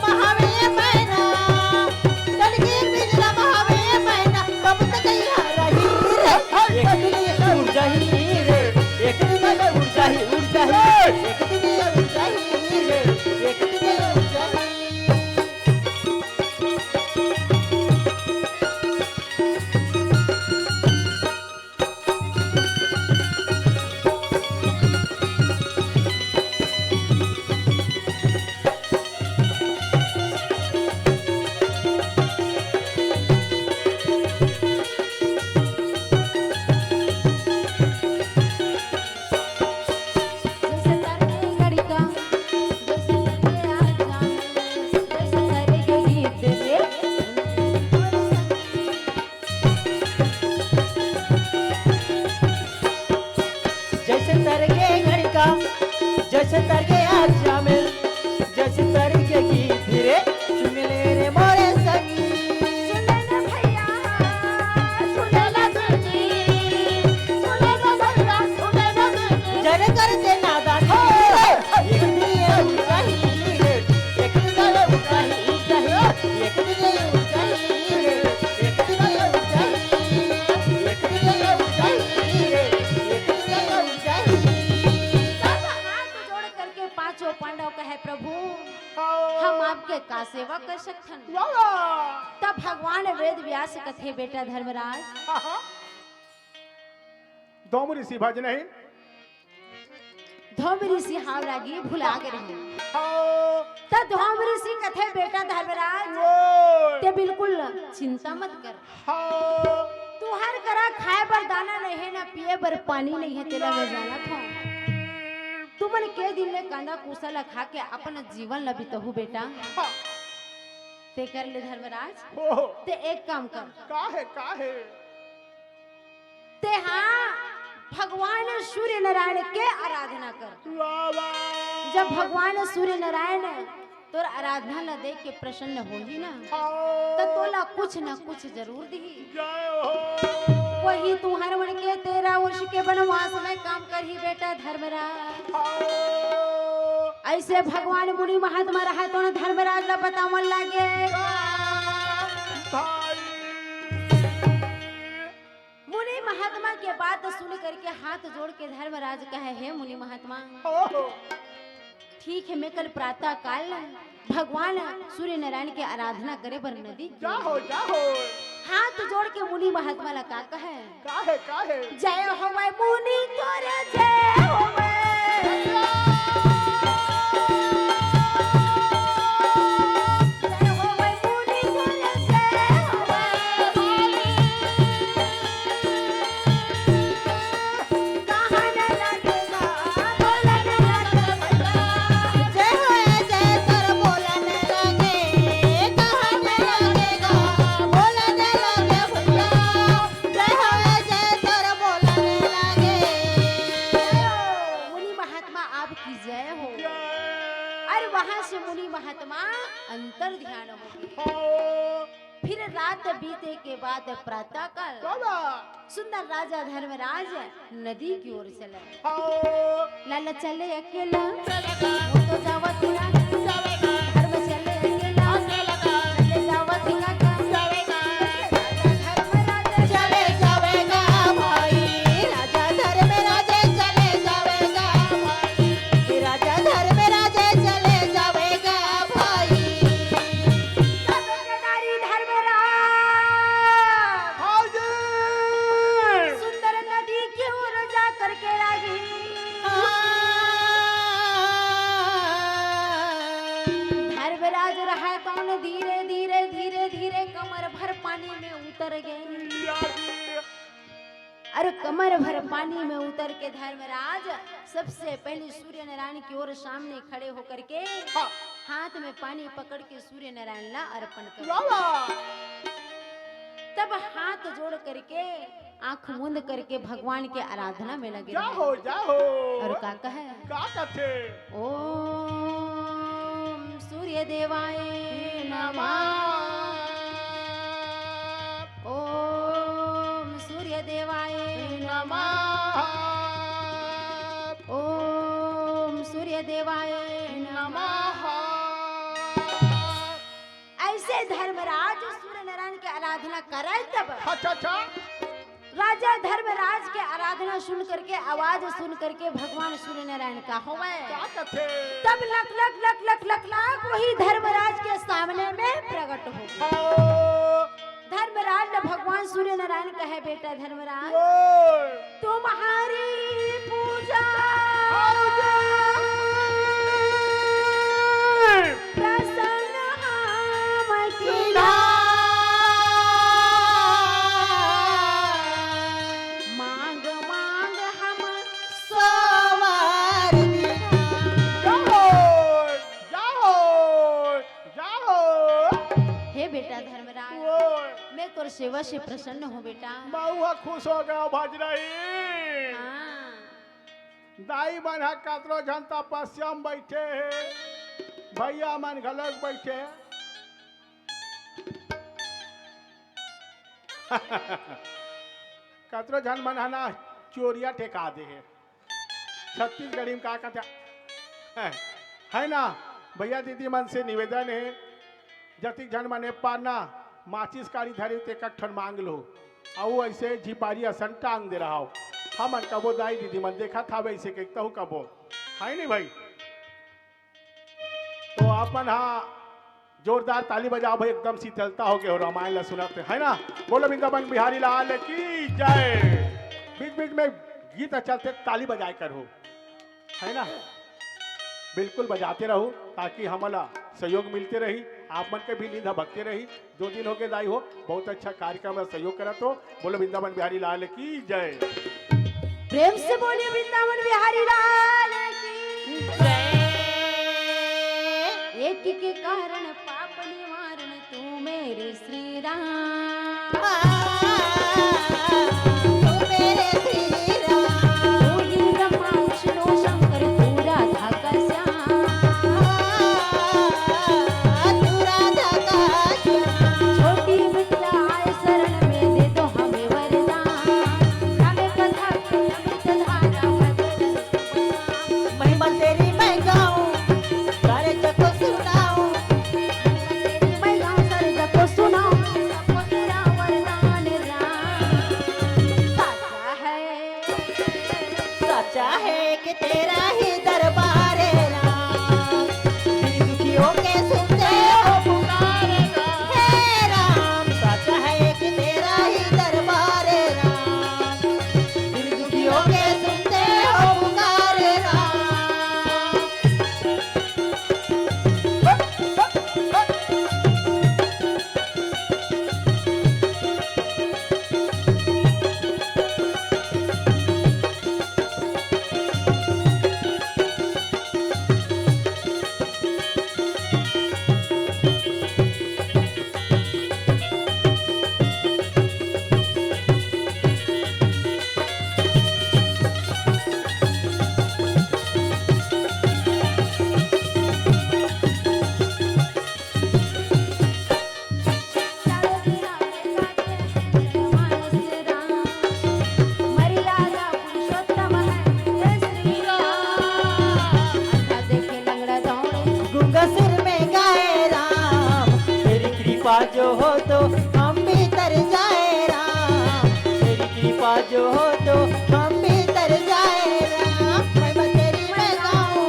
महावे मैना तड़के पिंजरा महावे मैना कब तक यहाँ रही रे एक दिन ये उड़ जाही रे एक दिन ये उड़ जाही एक दिन ये उड़ जाही रे एक दिन ये उड़ जाही जैसे तरके गड़िका जैसे तरके आजा जैसे तरके गीत से जैसे तरके घड़का जैसे तरके आज शामिल जैसे तरके गीत रे सुन ले रे मोरे संगी सुने ना भैया सुने ना सखी सुने ना भैया सुने ना सखी जरे करते नादान एक दिन ये ऊंचाई रे एक दिन ये ऊंचाई एक दिन ये ऊंचाई रे एक दिन ये ऊंचाई एक दिन ये ऊंचाई रे एक दिन ये ऊंचाई सब हाथ जोड़ करके पांचों पांडव कहे प्रभु हम आपके का सेवा कर सकथन। तब भगवान वेद व्यास कथे बेटा धर्मराज दो ऋषि भज नहीं धोम ऋषि हावरागी भुला के रहे हाँ तब धोम ऋषि कथे बेटा धर्मराज ओए, ते बिल्कुल चिंता मत कर हाँ तू हर करा खाए पर दाना नहीं है ना पिए पर पानी नहीं है तेरा मैं जाना था तुमन के दिन ले कांदा कुशल खा के अपन जीवन ला बितहु बेटा हाँ ते कर ले धर्मराज हो ते एक काम कर काहे ते हाँ भगवान सूर्य नारायण के आराधना कर। बाबा जब भगवान सूर्य नारायण तोर आराधना ला देख के प्रसन्न हो ही ना तो तोला कुछ न कुछ जरूर दी। जय हो वही तुम्हारे मन के 13 वर्ष के वनवास में काम कर ही बेटा धर्मराज। ऐसे भगवान मुनि महात्मा रहा तो न धर्मराज ला बतावन लागे भाई मुनि महात्मा के बात सुन करके हाथ जोड़ के धर्मराज कहे हे मुनि महात्मा हो ठीक है मैं कल प्रातः काल भगवान सूर्य नारायण के आराधना करे बर नदी जाओ हाथ जोड़ के मुनि महात्मा ला का कहे काहे जय होवे मुनि तोरे जय होवे जय होवे मुनि तोरे जय होवे कहाँ न लगेगा बोला न लगेगा जय होए जय तर बोलने लगे कहाँ न लगेगा बोलने लगे भैया जय होए जय तर बोलने लगे और वहां से मुनि महात्मा अंतर ध्यान हो गए। हो फिर रात बीते के बाद प्रातः काल बाबा सुंदर राजा धर्मराज नदी की ओर चले। हो लाला चले अकेला वो तो जावत ना धर्म चले अकेला चले जावत ना धर्मराज चले जावेगा भाई राजा धर्मराज चले जावेगा भाई राजा धर्मराज चले जावेगा भाई नारी धर्मराज हाजी सुंदर नदी की ओर जा करके लागी। धर्मराज रहा कौन धीरे धीरे धीरे धीरे कमर भर पानी में उतर गए। अरे कमर भर पानी में उतर के धर्मराज सबसे पहले सूर्य नारायण की ओर सामने खड़े होकर के हाँ। हाथ में पानी पकड़ के सूर्य नारायण ला अर्पण कर। बाबा तब हाथ जोड़ करके आंख मूंद करके भगवान के आराधना में लगे रहे। जाओ जाओ और का कहे का कथे ओम सूर्य देवाय नमः ओम सूर्य देवाय नमः ओम सूर्य देवाय नमः। ऐसे धर्मराज सूर्य नारायण की आराधना करे। तब अच्छा अच्छा राजा धर्मराज के आराधना सुन करके आवाज सुन करके भगवान सूर्य नारायण का होवे। का कथे तब luck luck luck luck luck luck वही धर्मराज के सामने में प्रकट हो गए। हो धर्मराज ने भगवान सूर्य नारायण कहे बेटा धर्मराज ओए तुम्हारी पूजा प्रसन्न हम किया। मांग मांग हम सवार जाओ जाओ हे बेटा धर्मराज ओए मैं तोर सेवा से प्रसन्न हूँ बेटा। महुआ खुश हो गया भज रही हाँ दाई बना कतरो जन तपस्या में बैठे है भैया मन घलक बैठे कतरो जन मन है ना चोरिया टेका दे है छत्तीसगढ़ी में का कहते है ना भैया दीदी मन से निवेदन है जति जन मने पाना माचिस कारी धरे ते कट्ठन मांग लो और ऐसे झिपारी असन टांग दे रहा हो हम कबो दाई दीदी मन देखा था वैसे कहता हूँ कबो है नहीं भाई। तो अपन हाँ जोरदार ताली बजाओ भाई एकदम शीतलता हो गया हो रामायण ला सुनाते है ना। बोलो वृंदावन बिहारी लाल की जय। बीच बीच में गीत चलते ताली बजाए करो है ना बिल्कुल बजाते रहो ताकि हमारा सहयोग मिलते रही आप मन के भी निंदा भगते रही। 2 दिन हो गए दाई हो बहुत अच्छा कार्यक्रम में सहयोग करा तो बोलो वृंदावन बिहारी लाल की जय। प्रेम से बोलिए वृंदावन बिहारी लाल की एक के कारण पाप निवारण तू मेरे श्री राम। मेरे श्री राम तू ही ब्रह्मा विष्णु शंकर तू राधा का श्याम। तू राधा का श्याम छोटी बिटिया आए शरण में दे दो हमें वरदान। हमें कथा की अमृत धारा भगत सुखदाम। महिमा तेरी मैं गाऊं सारे जग को सुनाऊं मैं गाँव सारे जग को सुनाऊं। जो हो तो हम भी तर जाए राम, तेरी कृपा जो हो तो हम भी तर जाए राम। महिमा तेरी मैं गाऊं,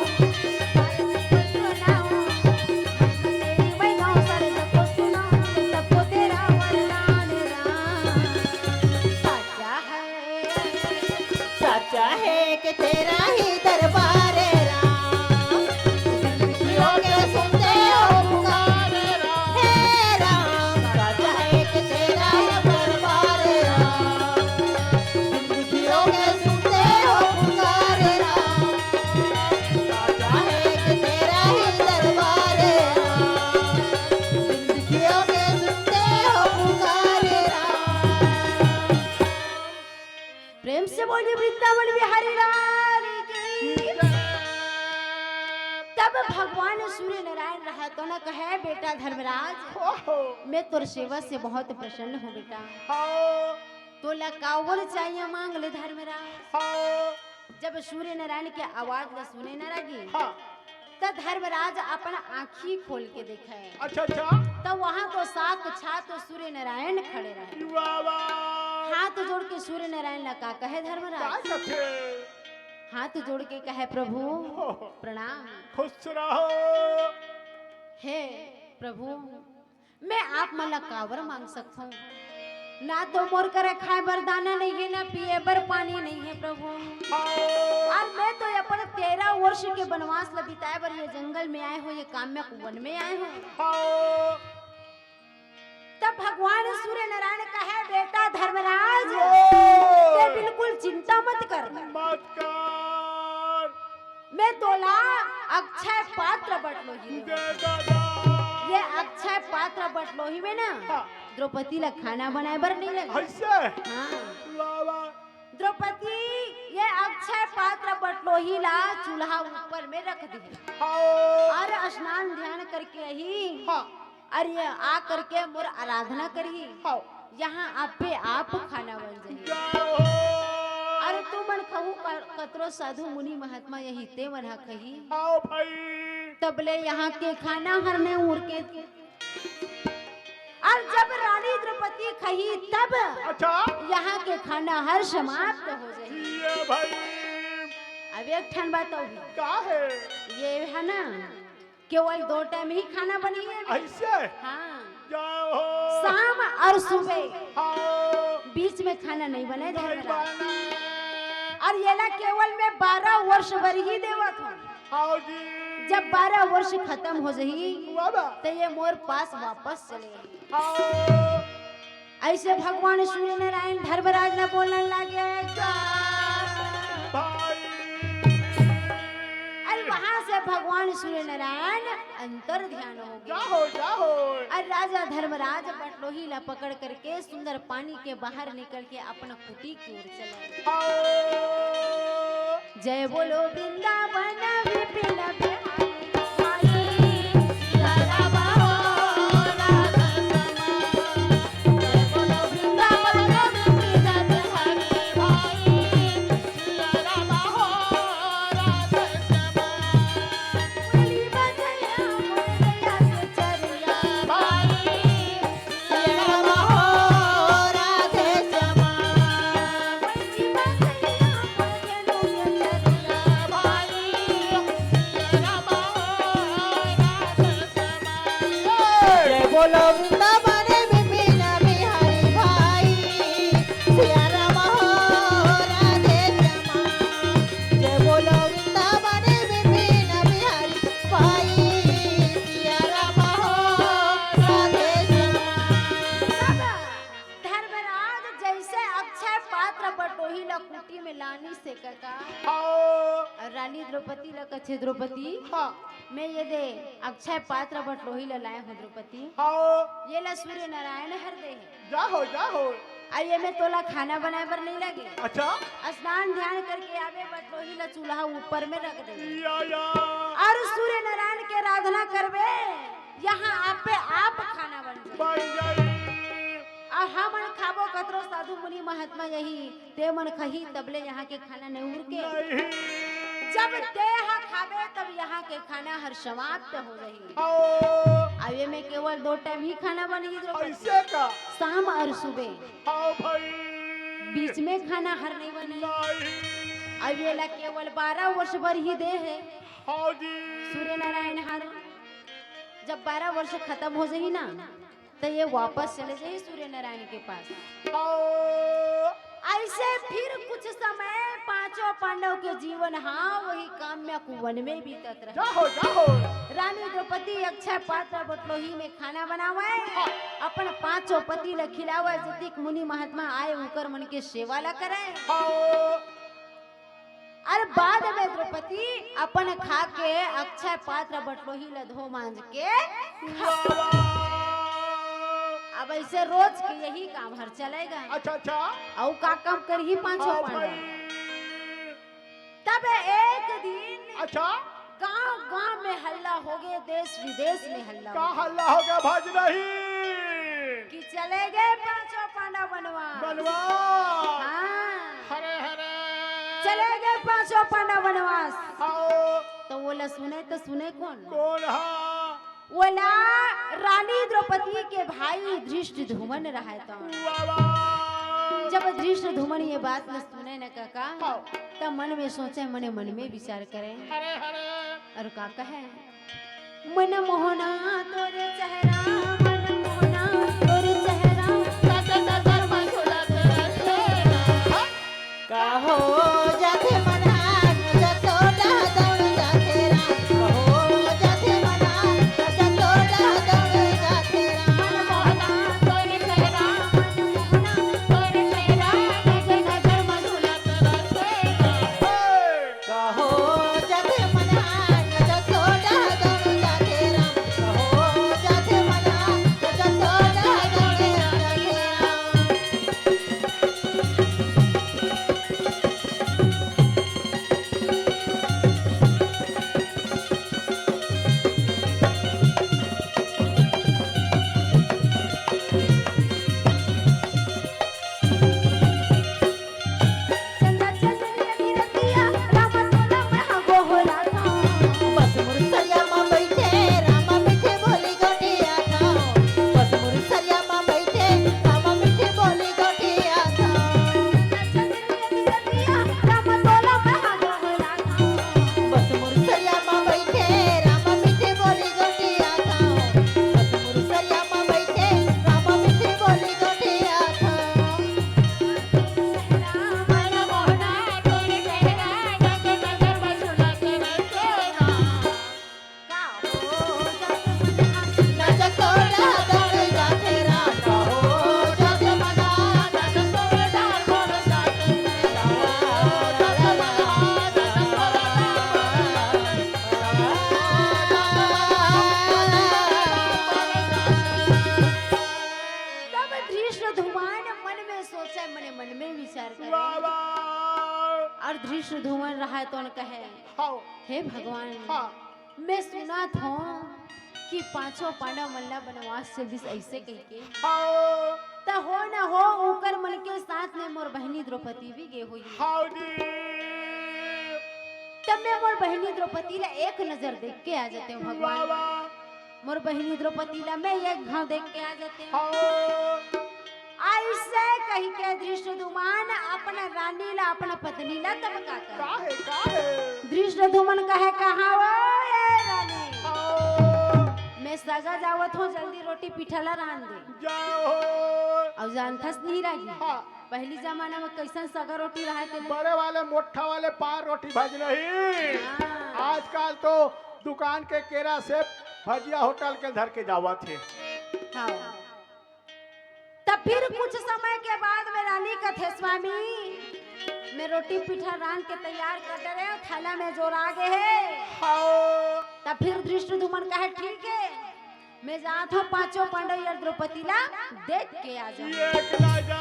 सच्चा है कि तेरा ही दरबार है राम, जिंदगियों के सुनते हो पुकार हे राम। सच्चा है कि तेरा ही दरबार है राम, जिंदगियों के सुनते हो पुकार राम। सच्चा है कि तेरा ही दरबार है राम, जिंदगियों के सुनते हो पुकार राम। प्रेम से बोली वृंदावन बिहारी लाल की। तब भगवान सूर्य नारायण रहा तो न कहे बेटा धर्मराज मैं तुर सेवा से बहुत प्रसन्न हूँ बेटा, तो लकावर चाहिए मांग ले धर्मराज। जब सूर्य नारायण की आवाज न सुने न लगी तब धर्मराज अपना आँखी खोल के देखा है। अच्छा अच्छा तब वहाँ तो सात छात सूर्य नारायण खड़े रहे, वाह वाह हाथ जोड़ के सूर्य नारायण लगा कहे क्या धर्मराज, करते हाथ जोड़ के कहे प्रभु प्रणाम। खुश रहो हे प्रभु मैं आप मला कावर मांग सकता हूँ, ना तो मोर कर खाए बर दाना नहीं है ना पिए बर पानी नहीं है प्रभु। और मैं तो अपन 13 वर्ष के वनवास ल बिताए बर ये जंगल में आए हो, ये काम्य वन में आए हो। तब भगवान सूर्य नारायण कहे बेटा धर्मराज ते बिल्कुल चिंता मत कर, मत कर मैं तोला अक्षय पात्र बटलो ही दे दादा ये अक्षय पात्र बटलो ही में ना द्रौपदी ला खाना बनाए बर नहीं लगे। ऐसे हाँ वाह वाह द्रौपदी ये अक्षय पात्र बटलो ही ला चूल्हा ऊपर में रख दी और स्नान ध्यान करके ही अरे आ करके मोर आराधना करी, यहाँ आप पे आप खाना बन जाए। अरे तू मन कहू कतरो साधु मुनि महात्मा यही ते मन कही आओ भाई तबले यहाँ के खाना हर में उड़ के। और जब रानी द्रौपदी कही तब अच्छा यहाँ के खाना हर समाप्त हो जाए। ये भाई अब एक ठन बात और क्या है ये है ना केवल 2 टाइम ही खाना बनी है। ऐसे हाँ जाओ शाम और सुबह आओ बीच में खाना नहीं बने नहीं धर्मराज। बना और ये ना केवल मैं 12 वर्ष भर ही देवत हूँ, आओ जी जब 12 वर्ष खत्म हो जाही बाबा तो ये मोर पास वापस चले। आओ ऐसे भगवान सूर्य नारायण धर्मराज ने बोलने लगे भाई और वहां से भगवान सूर्य नारायण अंतर ध्यान हो गए। जाओ जाओ और राजा धर्मराज बटलोही ला पकड़ करके सुंदर पानी के बाहर निकल के अपना कुटी की ओर चले। आओ जय बोलो वृंदावन विपिन बिहारी बोलो वृंदावन विपिन बिहारी भाई, सिया राम हो राधे श्यामा। जय बोलो वृंदावन विपिन बिहारी भाई, सिया राम हो राधे श्यामा। धर्मराज जैसे अक्षय पात्र बटोही ला कुटी में लानी से कका और रानी द्रौपदी ला कछे द्रौपदी मैं ये दे अक्षय पात्र बटलोही ला लाए हूँ द्रौपदी, ये ला सूर्य नारायण हर दे जाओ जाओ आइए मैं तोला खाना बनाए बर नहीं लगे। अच्छा स्नान ध्यान करके आवे बटलोही ला चूल्हा ऊपर में रख दे या और सूर्य नारायण के आराधना करवे, यहाँ आप पे आप खाना बन जाए। और हम खाबो कतरो साधु मुनि महात्मा यही ते मन खही तबले यहाँ के खाना नहीं उड़ के। जब देह खावे तब यहाँ के खाना हर समाप्त हो रही। हाँ अब ये में केवल 2 टाइम ही खाना बनेगी द्रौपदी, ऐसे का शाम और सुबह। हाँ भाई बीच में खाना हर नहीं बनी। नहीं अब ये ला केवल 12 वर्ष भर ही दे है हाँ जी सूर्य नारायण हर। जब 12 वर्ष खत्म हो जाएगी ना तो ये वापस चले जाए सूर्य नारायण के पास। हाँ ऐसे फिर कुछ समय 5 पांडव के जीवन हाँ वही काम्य कुवन में बीतत रहे। जाओ जाओ रानी द्रौपदी अक्षय पात्र बटलोही में खाना बनावे, अपन 5 पति ल खिलावे, जतिक मुनि महात्मा आए उकर मन के सेवा ला करे। हाँ और बाद में द्रौपदी अपन खा के अक्षय पात्र बटलोही ल धो मांज के अब ऐसे रोज के यही काम हर चलेगा। अच्छा अच्छा और का काम कर ही 5 हाँ पांडव। भाई तब एक दिन अच्छा गांव गांव में हल्ला हो गया, देश विदेश में हल्ला का हो गया हल्ला हो गया भाज नहीं कि चले गए 5 पांडव बनवास। बनवा हाँ हरे हरे चले गए 5 पांडव बनवास। हाँ तो बोला सुने तो सुने कौन? कौन हाँ बोला रानी द्रौपदी के भाई धृष्टद्युम्न रहा था। वाह जब धृष्टद्युम्न ये बात न सुने न काका हाँ तब मन में सोचे, मन में विचार करे हरे हरे और का कहे, मन मोहना तोरे चेहरा, मन मोहना तोरे चेहरा, कहो जाते मना जतोड़ा दौड़ जाते राम, कहो जाते मना जतोड़ा दौड़ जाते राम। मन मोहना तोरे चेहरा, मन मोहना तोरे चेहरा, जय नगर मधुला कहो जाते मना जतोड़ा दौड़ जाते राम, कहो जाते मना जतोड़ा दौड़ जाते राम। चंदा चंदनिया निरतिया, राम तोला महा गोहरा था। बस मुरसरिया मां बैठे रामा मीठे बोली गोटिया था, बस मुरसरिया मां बैठे रामा मीठे बोली गोटिया था, बस मुरसरिया मां बैठे रामा मीठे बोली गोटिया था, बस मुरसरिया मां बैठे रामा मीठे बोली गोटिया था। ना जतोड़ा दौड़ जाते राम, कहो जाते मना जतोड़ा दौड़ जाते तब धृष्टद्युम्न मन में सोचा, मन में विचार करे और धृष्टद्युम्न रहा तो न कहे, हाँ हे भगवान हाँ मैं सुना था कि 5 पांडव मल्ला बनवास से भी ऐसे कह के हाँ त हो न हो ओकर मन के साथ में मोर बहनी द्रौपदी भी गे हुई। हाँ जी तब मैं मोर बहनी द्रौपदी ला एक नजर देख के आ जाते हूँ भगवान। मोर बहनी द्रौपदी ला मैं एक घाव देख के आ जाते हूँ। हाँ ऐसे कही के धृष्टद्युम्न अपना रानी ला अपना पत्नी ला तब का कर काहे धृष्टद्युम्न कहे कहाँ वो ये रानी, हाँ मैं सगा जावत हूँ, जल्दी रोटी पिठला रान दे। जाओ और जानथस नहीं रही हाँ पहली जमाना में कैसन सगा रोटी रहा थे। बड़े वाले मोटा वाले पार रोटी भज नहीं हाँ। आजकल तो दुकान के केरा से भजिया होटल के धर के जावा थे। हाँ। तब फिर कुछ समय के बाद में रानी कथे स्वामी मैं रोटी पिठा रान के तैयार कर दे रहे थाला में जोर आगे है। हाँ तब फिर धृष्टद्युम्न कहे ठीक है मैं जात हूँ 5 पांडव और द्रौपदी ला देख के आ जाऊँ। एक नजर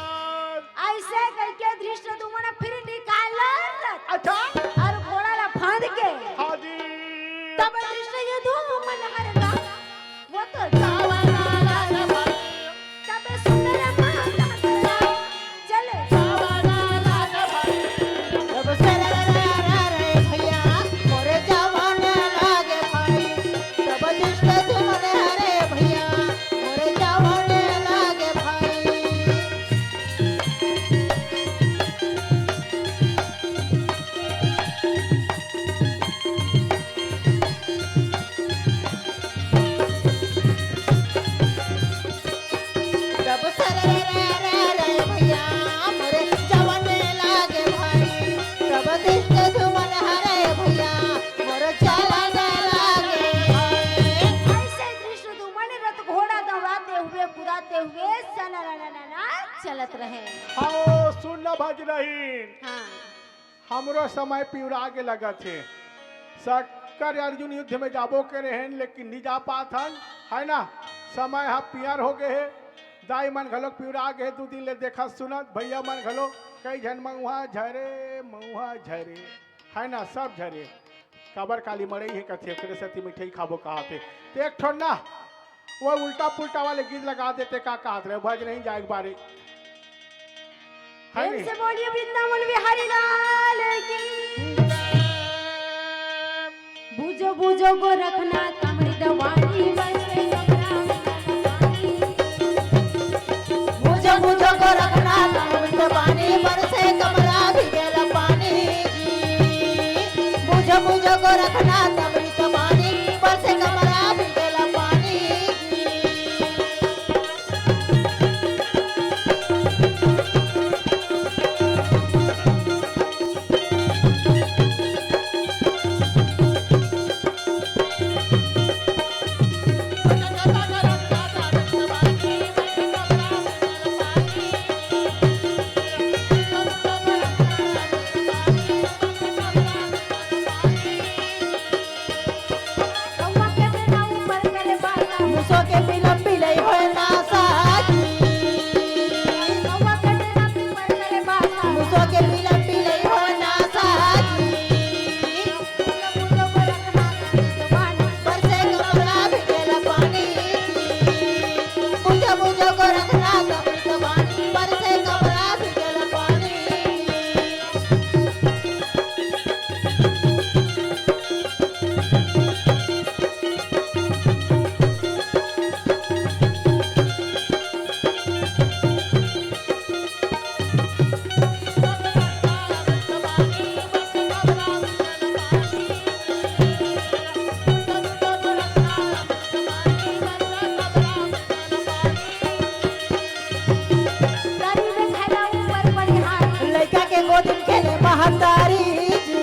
ऐसे करके धृष्टद्युम्न फिर निकाल अच्छा और घोड़ा ला फांद के हाँ जी तब धृष्टद्युम्न हर गा वो तो तब सुंदर माता चले जब सरा रे भैया दिष्ट धुमन हरे भैया मोरे जवाने लागे भाई प्रभु सर रे भैया मोरे जवाने लागे भाई प्रभु दिष्ट धुमन हरे भैया मोरे जवाने लागे भाई ऐसे दृश्य दुमन रथ घोड़ा दौड़ाते हुए कुदाते हुए सननननना चलत रहे। हाँ सुन न भज रही हाँ हमरो समय पिउरा के लगत है शक्कर अर्जुन युद्ध में जाबो के रहे लेकिन नहीं जा पात हन है ना समय हा पियर हो गए है दाई मन घलो पिउरा गए 2 दिन ले देखा सुनत भैया मन घलो कई झन मऊहा झरे है ना सब झरे कबर काली मड़ई है कथे ओकरे सती मिठाई खाबो कहाते तो एक ठो ना वो उल्टा पुल्टा वाले गीत लगा देते का कहत रहे भज नहीं जाए एक बारे है प्रेम नहीं से बोलिए वृंदावन बिहारी लाल की। बूझो बूझो को रखना कमरी दवानी बसे कमरा में मुझे मुझे को रखना अमृत पानी बरसे कमरा भिगेला पानी मुझे मुझे को रखना अमृत पानी बरसे कमरा भिगेला पानी कौवा के बेटा ऊपर करे बाला मुसो के पिलम पिलई होए ना साकी कौवा के बेटा ऊपर करे बाला मुसो के पिलम पिलई होए ना साकी बूझो को रखना कमरी दवानी बरसे कमरा भिगेला पानी मुझे मुझे को रखना अमृत पानी बरसे कमरा भिगेला पानी तारी में खैला ऊपर परिहारी लड़का के गोद में खेले महतारी जी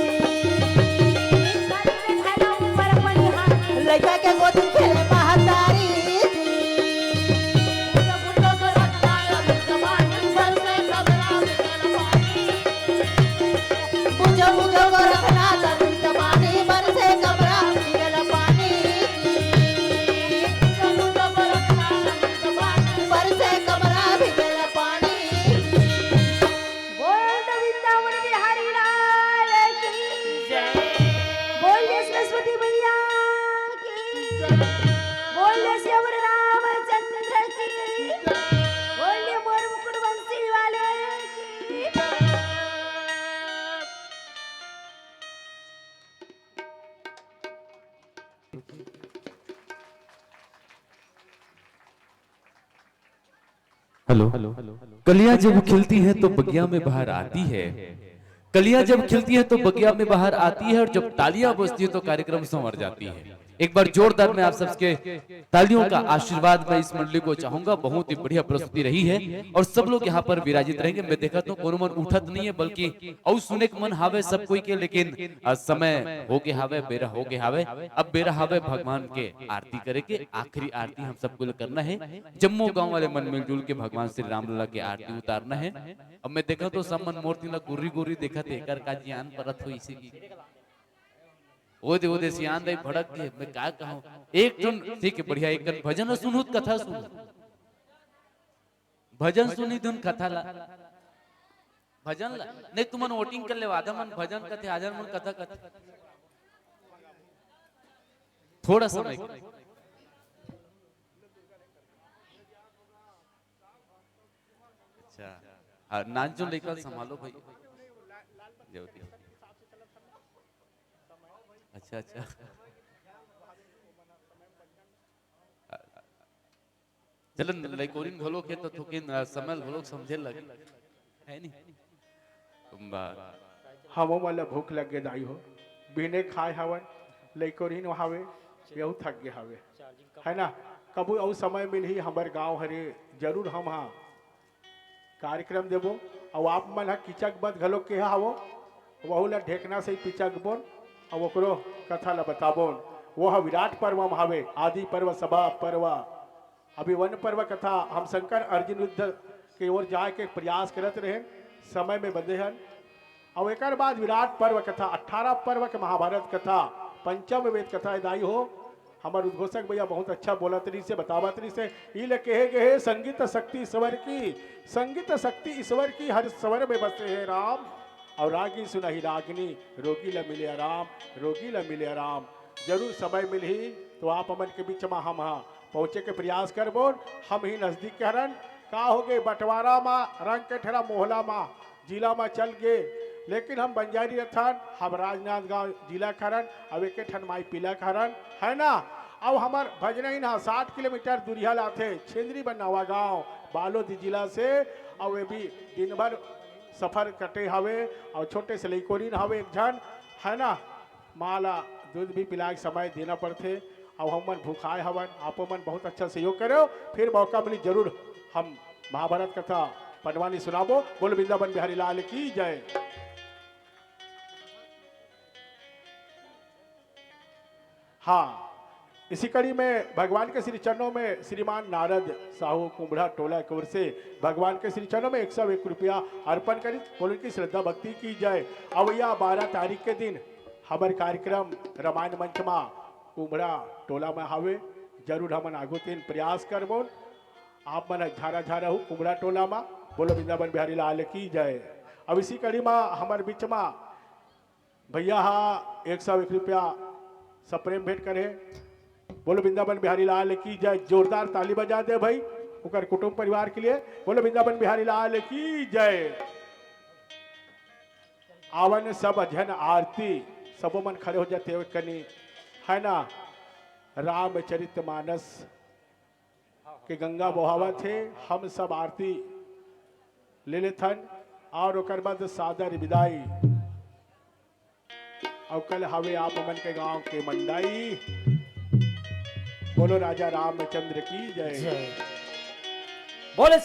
तारी में खैला ऊपर परिहारी लड़का के गोद में खेले महतारी जी बूझो को रखना कमरी दवानी बसे कमरा में मुझे मुझे को रखना अमृत पानी बरसे कमरा भिगेला पानी बरसे कमरा भिगेला पानी बोल तो वृंदावन बिहारी लाल की बोलिए सरस्वती मैया की बोलिए श्यावर रामचंद्र की बोलिए मोर मुकुट बंसी वाले की। हेलो कलियां जब खिलती हैं तो बगिया में बाहर आती है कलियां जब खिलती है तो बगिया में बाहर आती है और जब तालियां बजती है तो कार्यक्रम संवर जाती है। एक बार जोरदार में आप सबके तालियों का आशीर्वाद मैं इस मंडली को चाहूंगा। बहुत ही बढ़िया प्रस्तुति रही है और सब लोग यहाँ पर विराजित रहेंगे। मैं देखा तो कोनो मन उठत नहीं है बल्कि और सुने के मन हावे सब कोई के, लेकिन समय हो के हावे बेरा हो के हावे। अब बेरा हावे भगवान के आरती करे के, आखिरी आरती हम सबको करना है। जम्मू गांव वाले मन मिलजुल के भगवान श्री राम लला की आरती उतारना है। अब मैं देखा तो सब मन मूर्ति ला गुर्री गुर्री देखा थे कर का ज्ञान परत हो इसी की ओदे सियान दई भड़क के मैं क्या कहूं। एक टन ठीक है बढ़िया एक भजन सुनुत कथा सुन भजन सुनी धुन कथा ला भजन ला नहीं तुमन वोटिंग कर ले आधा मन भजन कथे आधा मन कथा कथा थोड़ा समय अच्छा नाच जो लेकर संभालो भाई ज्योति अच्छा अच्छा चलन लइकोरिन घोलो के तो थोकिन समय घोलो समझे लगे है नी बा हमो वाला भूख लग गए दाई हो बिने खाए हवन लइकोरिन हावे यहू थक गए हवे है ना कबू और समय मिलही हमार गांव हरे जरूर हम हाँ कार्यक्रम देबो और आप मन हा किचक बद घलो के हावो वहू ला ढेकना से पिचक बोन और ओकरो कथा ला बताबोन वो हा विराट पर्व हम हावे आदि पर्व सभा पर्व अभी वन पर्व कथा हम शंकर अर्जुन युद्ध के ओर जाए के प्रयास करत रहे समय में बंधे हन और एक बाद विराट पर्व कथा 18 पर्व के महाभारत कथा पंचम वेद कथा दाई हो हमारे उद्घोषक भैया बहुत अच्छा बोलतरी से बतावतरी से इले कहे गए संगीत शक्ति ईश्वर की संगीत शक्ति ईश्वर की हर स्वर में बसे है राम और रागी सुनहि रागिनी रोगी ला मिले आराम रोगी ला मिले आराम जरूर समय मिली तो आप अमन के बीच में हम हाँ पहुँचे के प्रयास करबो हम ही नजदीक के हरन का हो गए बंटवारा माँ रंग के ठेरा मोहला माँ जिला में चल गए लेकिन हम बंजारी रथन हम राजनांदगांव जिला खरन अब एक ठन माई पीला खरन है ना अब हमार भजन ना 60 किलोमीटर दूरिया लाते छेंद्री बनवा गाँव बालोद जिला से और वे भी दिन भर सफर कटे हवे और छोटे से लइकोरिन हवे एक जन है ना माला दूध भी पिला के समय देना पड़ते और हम मन भूखाए हवन आपो मन बहुत अच्छा सहयोग करो फिर मौका मिली जरूर हम महाभारत कथा पनवानी सुनाबो बोल वृंदावन बिहारी लाल की जय। हाँ इसी कड़ी में भगवान के श्री चरणों में श्रीमान नारद साहू कुंभड़ा टोला की ओर से भगवान के श्री चरणों में 101 रुपया अर्पण करी बोल की श्रद्धा भक्ति की जाए। अब यह 12 तारीख के दिन हमारे कार्यक्रम रामायण मंच में कुंभड़ा टोला में हावे जरूर हमन आगो तीन प्रयास करबो आप मन झारा झारा हो कुंभड़ा टोला में बोलो वृंदावन बिहारी लाल की जय। अब इसी कड़ी में हमारे बीच में भैया हाँ 101 रुपया सप्रेम भेंट करे बोलो वृंदावन बिहारी लाल की जय जोरदार ताली बजा दे भाई उकर कुटुंब परिवार के लिए बोलो वृंदावन बिहारी लाल की जय। आवन सब जन आरती सबो मन खड़े हो जाते हुए कनी है ना रामचरित मानस के गंगा बहावा थे हम सब आरती ले लेथन और ओकर बाद सादर विदाई और कल हवे आप मन के गांव के मंडाई बोलो राजा रामचंद्र की जय। बोले